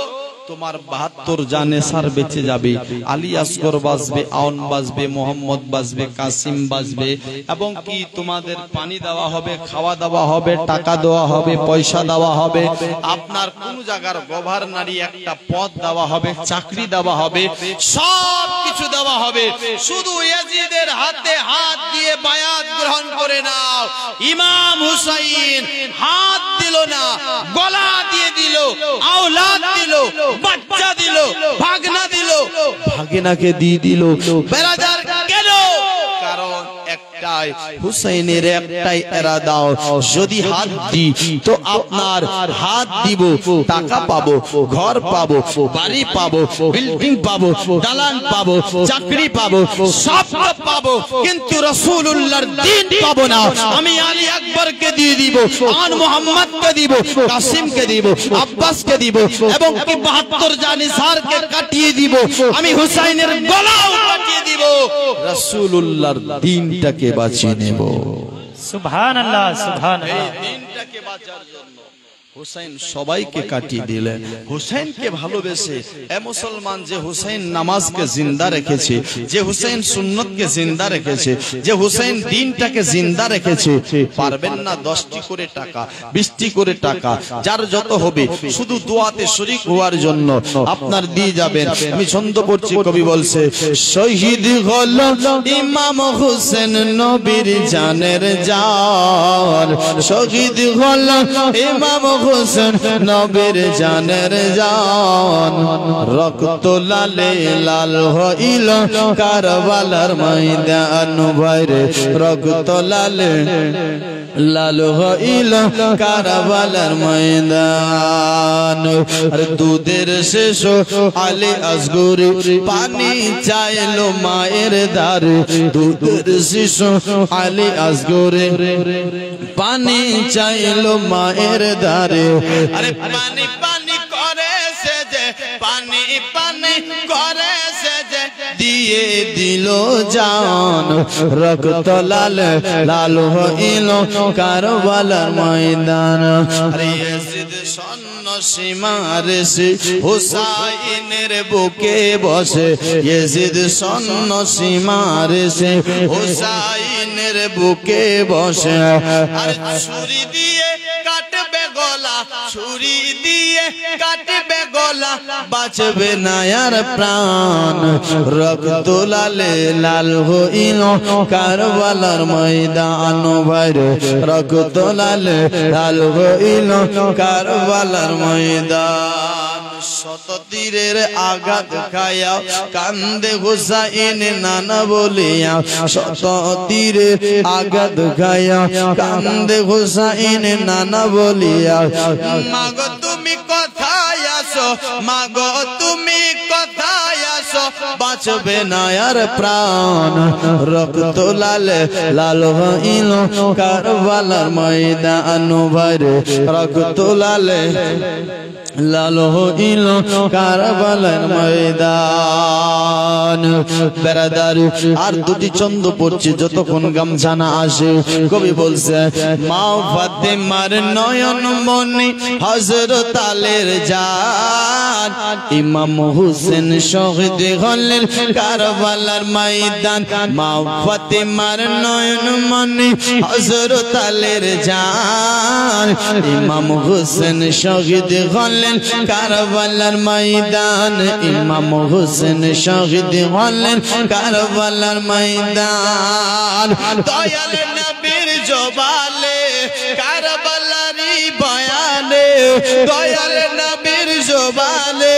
তোমার 72 জানেসার বেঁচে যাবে। আলী আসগর বাঁচবে, আওন বাঁচবে, মোহাম্মদ বাঁচবে, কাসিম বাঁচবে, এবং কি তোমাদের পানি দেওয়া হবে, খাওয়া দেওয়া হবে, টাকা দেওয়া হবে, পয়সা দেওয়া হবে, আপনার কোন জায়গার গভর্নরি একটা পদ দেওয়া হবে, চাকরি দেওয়া হবে, সব কিছু দেওয়া হবে। শুধু ইয়াজিদের হাতে হাত দিয়ে বায়াত গ্রহণ করে নাও। ইমাম হুসাইন হাত দিল না, গলা দিয়ে দিল, আওলাদ দিল, বাচ্চা দিল, ভাগনা দিল, ভাগনাকে দিয়ে দিল। বেরাদার কেন? কারণ একটাই, হুসাইনের একটাই ইরাদা, যদি হাত দিই তো আপনার হাত দিব, টাকা পাবো, ঘর পাবো, বাড়ি পাবো, বিল্ডিং পাবো, দালান পাবো, চাকরি পাবো, সব পাবো, কিন্তু রাসূলুল্লাহর দ্বীন পাবো না। আমি আলী আকবরকে দিয়ে দিব, আন মুহাম্মদকে দিব, কাসিমকে দিব, আব্বাসকে দিব, এবং কি 72 জানিসারকে কাটিয়ে দিব, আমি হুসাইনের গলাও কাটিয়ে দিব, রাসূলুল্লাহর দ্বীনটাকে বাঁচিয়ে নেব। সুবহানাল্লাহ, সুবহানাল্লাহ। এই দ্বীনটাকে বাঁচার জন্য হুসাইন সবাইকে কাটিয়ে দিলেন। হুসাইনকে ভালোবেসে এ মুসলমান, যে হুসাইন নামাজকে জিন্দা রেখেছে, যে হুসাইন সুন্নতকে জিন্দা রেখেছে, যে হুসাইন দ্বীনটাকে জিন্দা রেখেছে, পারবেন না 10টি করে টাকা, 20টি করে টাকা, যার যত হবে, শুধু দোয়াতে শরীক হওয়ার জন্য আপনার দিয়ে যাবেন। আমি ছন্দ পড়ছি, কবি বলছে, শহীদ হলো ইমাম হুসেন নবীর জানের জান, শহীদ হলো ইমাম হুসেন নবীর জানের জান, রক্ত লালে লাল হইল কারবালার ময়দান ভাইরে, রক্ত লালে লাল হইল কারবালার ময়দান। আর দুধের শেষ আলী আসগর পানি চাইলো মায়ের দ্বারে, দুধের শেষ আলী আসগর পানি চাইলো মায়ের দ্বারে। আরে পানি পানি করে সে যে, পানি পানি করে সে যে, দিয়ে দিল জান, রক্ত লাল লাল হইল কারবালার ময়দান। আরে ইয়াজিদ সন্ন্যাসীমার সে হুসাইনের বুকে বসে, ইয়াজিদ সন্ন্যাসীমার সে হুসাইনের বুকে বসে। আর ছুরি দিয়ে কাটবে গলা, ছুরি দিয়ে কাটবে গলা, বাঁচবে না আর প্রাণ, রক্ত লালে লাল হইল কারবালার ময়দান ভাইরে, রক্ত লালে লাল হইল কারবালার ময়দান। শত তীরের আঘাত খায়া কান্দে হুসাইন নানা বলিয়া, শত তীরের আঘাত খায়া কান্দে হুসাইন নানা বলিয়া। মাগো তুমি কোথায় আসো, মাগো তুমি কোথায় আসো, বাঁচবে না আর প্রাণ, রক্ত লালে লাল হইল কারবালার ময়দান ভাইরে, রক্ত লালে লাল হইল কারবালার ময়দান। বেরাদার আর দুটি চন্দ পড়ছে যতক্ষণ গামছা না আসে। কবি বলছে মা ফাতেমার নয়ন মনি হযরত আলীর জান, ইমাম হোসেন শহীদ হলেন কারবালার ময়দান। মা ফাতেমার নয়ন মনি হযরত আলীর জান, ইমাম হোসেন শহীদ হলেন কারবালার ময়দান। ইমাম হোসেন শহীদ হলেন কারবালার ময়দান। দয়াল নবীর জবালে কারবালারি বয়ানে, দয়াল নবীর জবালে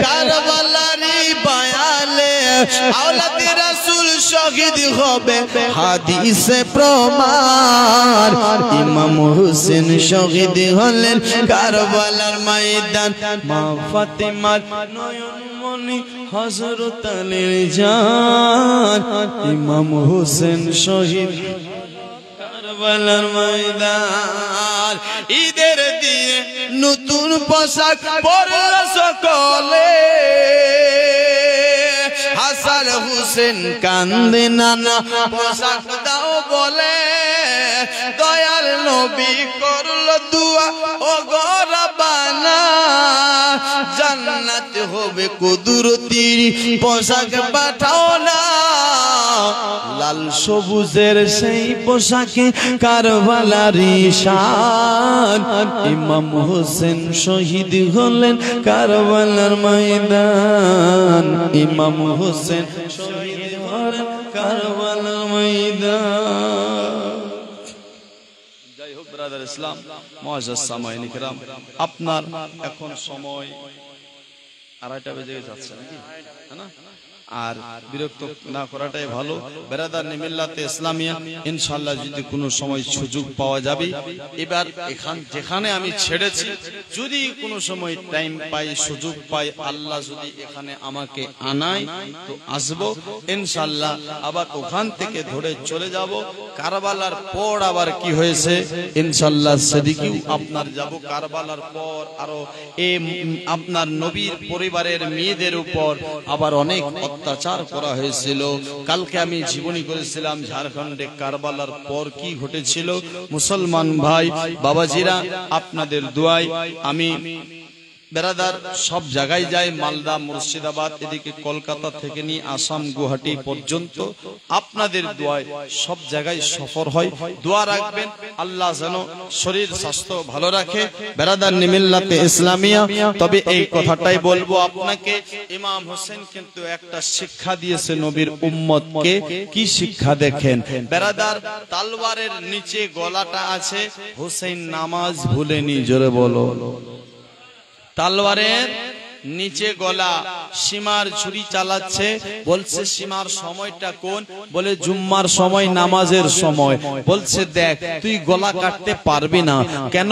কারবালারি বয়ানে আওলাদ রাসূল শহীদ হবে হাদিসে প্রমাণ। ইমাম হোসেন শহীদ হলেন কারবালার ময়দান। মা ফাতেমার নয়ন মনি হযরত আলীর জান, ইমাম হোসেন শহীদ কারবালার ময়দান। ঈদের দিয়ে নতুন পোশাক পরল সকলে, হাসান হুসেন কান্দে নানা পোশাক দাও বলে। দয়াল নবী করল দুয়া ও গো রব্বানা, জান্নাত হবে কুদরতির পোশাক পাঠাও না। লাল সবুজের সেই পোশাকে কারবালারি শান, ইমাম হোসেন শহীদ হলেন কারবালার ময়দান। ইমাম হোসেন শহীদ হলেন কারবালার ময়দান। যাই হোক ব্রাদার ইসলাম, মুআজ্জাজ সামাঈন কিরাম, আপনার এখন সময় 2:30 বেজে যাচ্ছে নাকি, তাই না? আর বিরক্ত না করাটাই ভালো। বেরাদার মিল্লাতে ইসলামিয়া ইনশাআল্লাহ যদি কোনো সময় সুযোগ পাওয়া যাবে, এবার যেখানে আমি ছেড়েছি যদি কোনো সময় টাইম পাই, সুযোগ পাই, আল্লাহ যদি এখানে আমাকে আনায় তো আসবো ইনশাআল্লাহ। আবার ওখান থেকে ধরে চলে যাব। কারবালার পর আবার কি হয়েছে ইনশাআল্লাহ সেদিকেও আপনার যাব। কারবালার পর আরো আপনার নবীর পরিবারের মেয়েদের উপর আবার অনেক অত্যাচার করা হয়েছিল। কালকে আমি জীবনী করেছিলাম ঝাড়খণ্ডে কারবালার পর কি ঘটেছিল। মুসলমান ভাই বাবাজিরা, আপনাদের দোয়ায় আমি বেরাদার সব জায়গায় যাই, মালদা, মুর্শিদাবাদ, এদিকে কলকাতা থেকে নিয়ে আসাম, গুয়াহাটি পর্যন্ত আপনাদের দোয়ায় সব জায়গায় সফর হয়। দোয়া রাখবেন আল্লাহ যেন শরীর স্বাস্থ্য ভালো রাখে। বেরাদার মিল্লাতে ইসলামিয়া, তবে এই কথাটাই বলবো আপনাকে, ইমাম হোসেন কিন্তু একটা শিক্ষা দিয়েছে নবীর উম্মতকে। কি শিক্ষা দেখেন বেরাদার, তালওয়ারের নিচে গলাটা আছে, হোসেন নামাজ ভুলেনি, জোরে বলো। তালওয়ারের নিচে গলা, সীমার ছুরি চালাচ্ছে, বলছে সীমার সময়টা কোন, বলে জুম্মার সময়, নামাজের সময়। বলছে দেখ তুই গলা কাটতে পারবি না, কেন?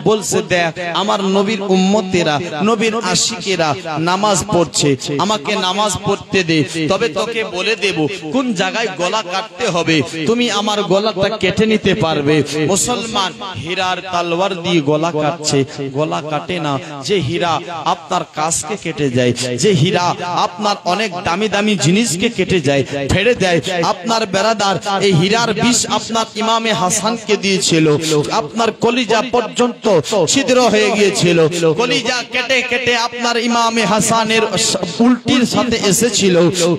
বলছে দেখ আমার নবীর উম্মতেরা, নবীর আশিকেরা নামাজ পড়ছে, আমাকে নামাজ পড়তে দে, তবে তোকে বলে দেব কোন জায়গায় গলা কাটতে হবে, তুমি আমার গলাটা কেটে নিতে পারবে। মুসলমান হীরার তালওয়ার দিয়ে গলা কাটছে, গলা কাটে না। যে হীরা আপনার কাছ কেটে যায়, যে হীরা আপনার অনেক দামি দামি জিনিসকে কেটে যায়, ফেড়ে দেয়। আপনার বেরাদার এই হীরার বিষ আপনার ইমামে হাসানকে দিয়েছিল, আপনার কলিজা পর্যন্ত ছিদ্র হয়ে গিয়েছিল। কলিজা কেটে কেটে আপনার ইমামে হাসানের উল্টির সাথে এসেছিল।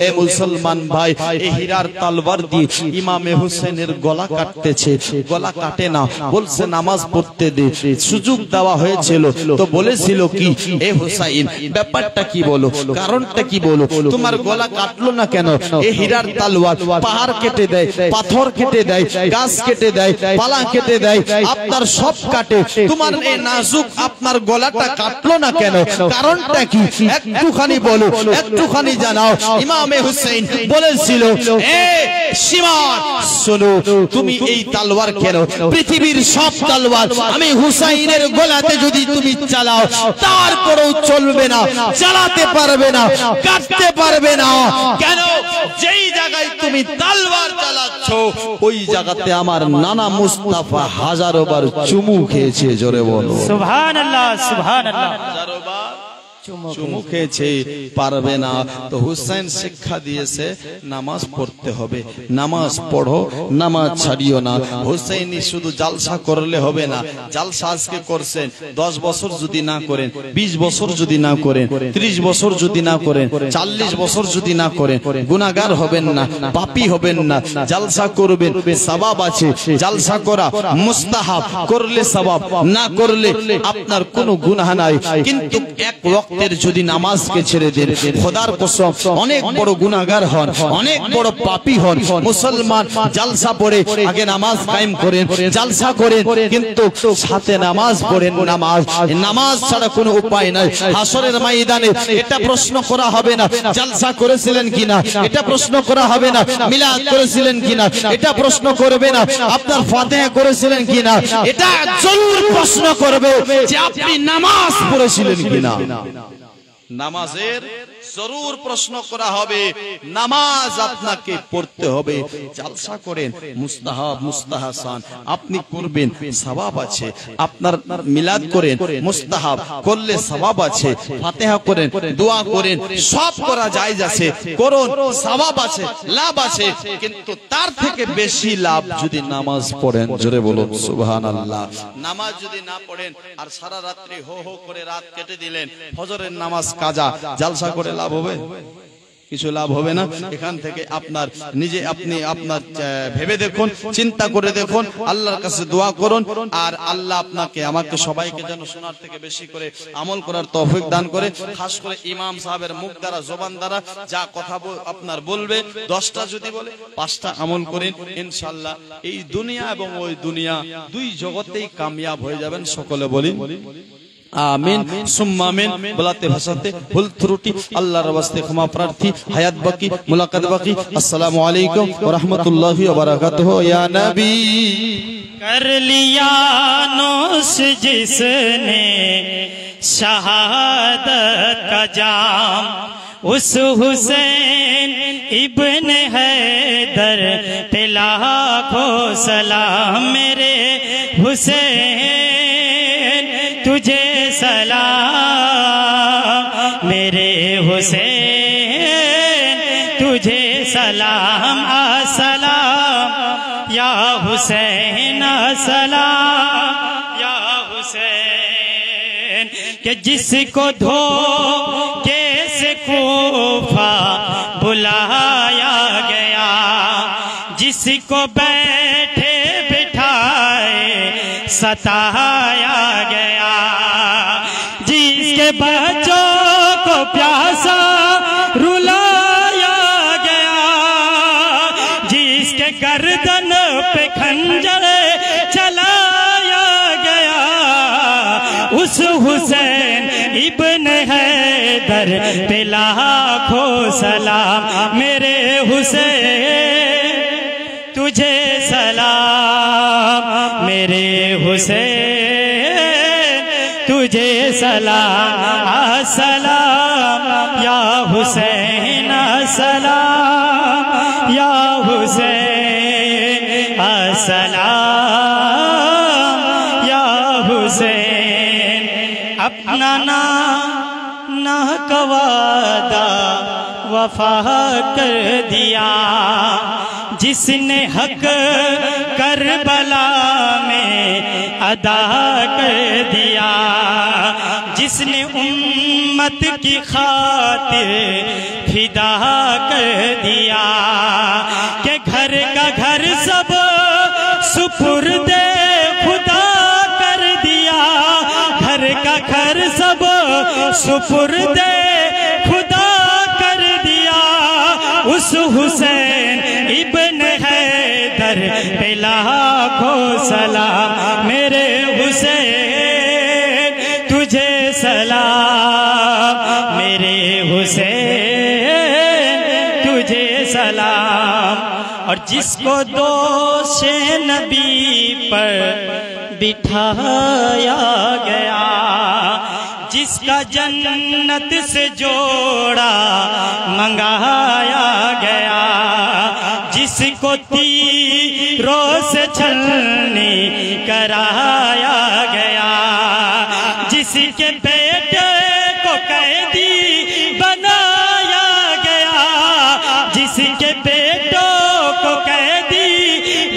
এ মুসলমান ভাই, এই হীরার তলোয়ার দিয়ে ইমামে হোসেনের গলা কাটতেছে, গলা কাটে না। বলছে নামাজ পড়তে দে, সুযোগ দেওয়া হয়েছিল তো বলেছিল কি, এ হুসাইন ব্যাপারটা কি বলো, কারণটা কি বলো, তোমার গলা কাটলো না কেন? এই হীরার তলোয়ার পাহাড় কেটে দেয়, পাথর কেটে দেয়, গাছ কেটে দেয়, পালা কেটে দেয়, আপনার সব কাটে, তোমার এই নাজুক আপনার গলাটা কাটলো না কেন? কারণটা কি একটুখানি বলো, একটুখানি জানাও। ইমামে হুসাইন বলেছিল, এ সীমান শোনো, তুমি এই তলোয়ার কেন, পৃথিবীর সব তলোয়ার আমি হুসাইনের গলাতে যদি তুমি চালাও তারপরেও চলবে না, চালাতে পারবে পারবে না, কাটতে পারবে না। কেন? যেই জায়গায় তুমি তলোয়ার চালাচ্ছ ওই জায়গাতে আমার নানা মুস্তাফা হাজারো বার চুমু খেয়েছে। জোরে বলো সুবহানাল্লাহ সুবহানাল্লাহ। হাজারো বার চুমু খেয়েছে, পারবে না। তো হুসেন শিক্ষা দিয়েছে নামাজ পড়তে হবে, নামাজ পড়ো, নামাজ ছাড়িও না। হুসেনই শুধু জালসা করলে হবে না। জালসা আজকে করছেন, 10 বছর যদি না করেন, 20 বছর যদি না করেন, 30 বছর যদি না করেন, 40 বছর যদি না করেন, গুনাহগার হবেন না, পাপী হবেন না। জালসা করবেন, সওয়াব আছে। জালসা করা মুস্তাহাব, করলে সওয়াব, না করলে আপনার কোনো গুনাহ নাই। কিন্তু এক ওয়াক্তের যদি নামাজকে ছেড়ে দেন, খোদার কসম অনেক বড় গুনাহগার হন, অনেক বড় পাপী হন। মুসলমান জালসা পড়ে আগে নামাজ কায়েম করেন, জালসা করেন, কিন্তু সাথে নামাজ পড়েন। নামাজ ছাড়া কোনো উপায় নাই। হাসরের ময়দানে এটা প্রশ্ন করা হবে না জালসা করেছিলেন কিনা, এটা প্রশ্ন করা হবে না মিলাদ করেছিলেন কিনা, এটা প্রশ্ন করবে না আপনার ফাতিহা করেছিলেন কিনা, এটা জরুর প্রশ্ন করবে যে আপনি নামাজ পড়েছিলেন কিনা। নামাজের জরুর প্রশ্ন করা হবে, নামাজ আপনাকে পড়তে হবে। জালসা করেন মুস্তাহাব মুস্তাহাসান আপনি করবেন, সওয়াব আছে। আপনার মিলাদ করেন, মুস্তাহাব, করলে সওয়াব আছে। ফাতিহা করেন, দোয়া করেন, সব করা জায়েজ আছে, করুন, সওয়াব আছে, লাভ আছে। কিন্তু তার থেকে বেশি লাভ যদি নামাজ পড়েন। জোরে বলুন সুবহানাল্লাহ। নামাজ যদি না পড়েন আর সারা রাত্রি হো হো করে রাত কেটে দিলেন, ফজরের নামাজ কাজা, জালসা করে লাভ হবে? কিছু লাভ হবে না। এখান থেকে আপনার নিজে আপনি আপনার ভেবে দেখুন, চিন্তা করে দেখুন, আল্লাহর কাছে দোয়া করুন। আর আল্লাহ আপনাকে আমাকে সবাইকে যেন শোনার থেকে বেশি করে আমল করার তৌফিক দান করে। খাস করে ইমাম সাহেবের মুখ দ্বারা, জবান দ্বারা যা কথা আপনার বলবে, 10টা যদি বলে 5টা আমল করেন, ইনশাআল্লাহ এই দুনিয়া এবং ওই দুনিয়া দুই জগতেই কামিয়াব হয়ে যাবেন। সকলে বলি আমিন সুম্মা আমিন। বলাতে ভাষাতে ভুল ত্রুটি আল্লাহর ওয়াস্তে ক্ষমা প্রার্থী। হায়াত বাকি, মুলাকাত বাকি। আসসালামু আলাইকুম ওয়া রাহমাতুল্লাহি ওয়া বারাকাতুহু। ইয়া নবী कर लिया नोश जिसने शहादत का जाम, उस हुसैन इब्न हैदर पे लाखों सलाम। मेरे हुसैन तुझे सलाम, मेरे हुसैन तुझे सलाम। अस्सलाम या हुसैन, अस्सलाम या हुसैन। कि जिसको धोखे से खूफा बुलाया गया, जिसको बैठे बिठाए सताया गया, जिसके बच्चों को प्यासा रुलाया गया, जिसके गर्दन पे खंजर चलाया गया, उस हुसैन इब्न हैदर पे लाखों सलाम। मेरे हुसैन तुझे सलाम, मेरे हुसैन तुझे सलाम। अस्सलाम या हुसैन, अस्सलाम या हुसैन, अस्सलाम या हुसैन। अपना ना कवादा वफा कर दिया, जिसने हक करबला में अदा कर दिया, जिसने उम्मत की खातिर फिदा कर दिया, कि घर का घर सब सुपुर्दे खुदा कर दिया, घर का घर सब सुपुर्दे खुदा कर दिया। उस हुसैन इब्न हैदर पे लाखों सलाम। मेरे हुसैन तुझे सलाम, मेरे हुसैन तुझे सलाम। और जिसको दोषे नबी पर बिठाया गया, जिसका जन्नत से जोड़ा मंगाया गया, जिसको तीरों से छलनी कराया गया, जिसके बेटे को कैदी बनाया गया, जिसके बेटों को कैदी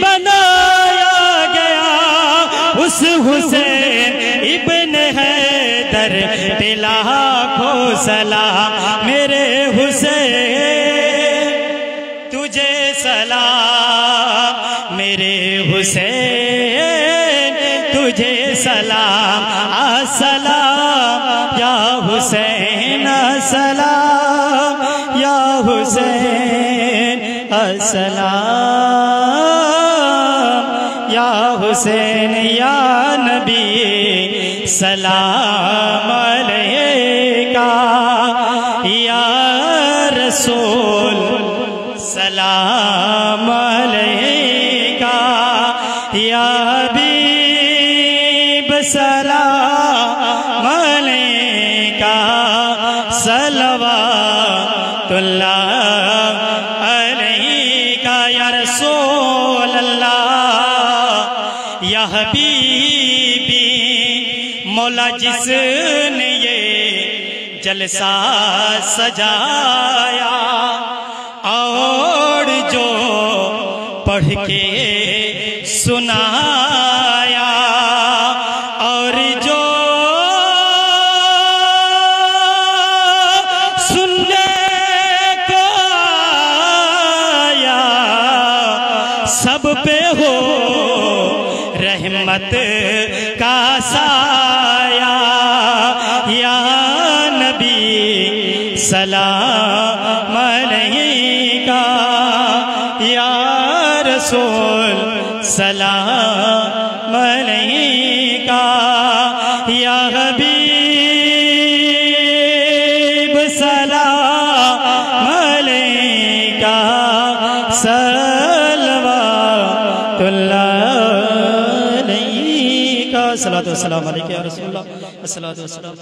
बनाया गया, उस हुसैन इब्न हैदर पे लाखों सलाम। मेरे हुसैन तुझे सलाम, मेरे हुसैन तुझे सलाम। अस्सलाम या हुसैन, अस्सलाम या हुसैन, अस्सलाम या हुसैन। या नबी सलाम अलैका, या रसूल सलाम अलैका, या हबीब सलाम अलैका, सलवातुल्लाह अलैका। या रसूल अल्लाह, या हबीबी, मौला जिसने ये जलसा सजाया और जो पढ़ के सुनाया और जो सुनने को आया, सब पे हो रहमत का साया। या नबी सलाम अलैका, या रसूल सलाम अलैका, या हबीब सलाम अलैका, सलवातुल्लाह अलैका। सलातो सलाम अलैका या रसूलल्लाह, अस्सलातु वस्सलाम।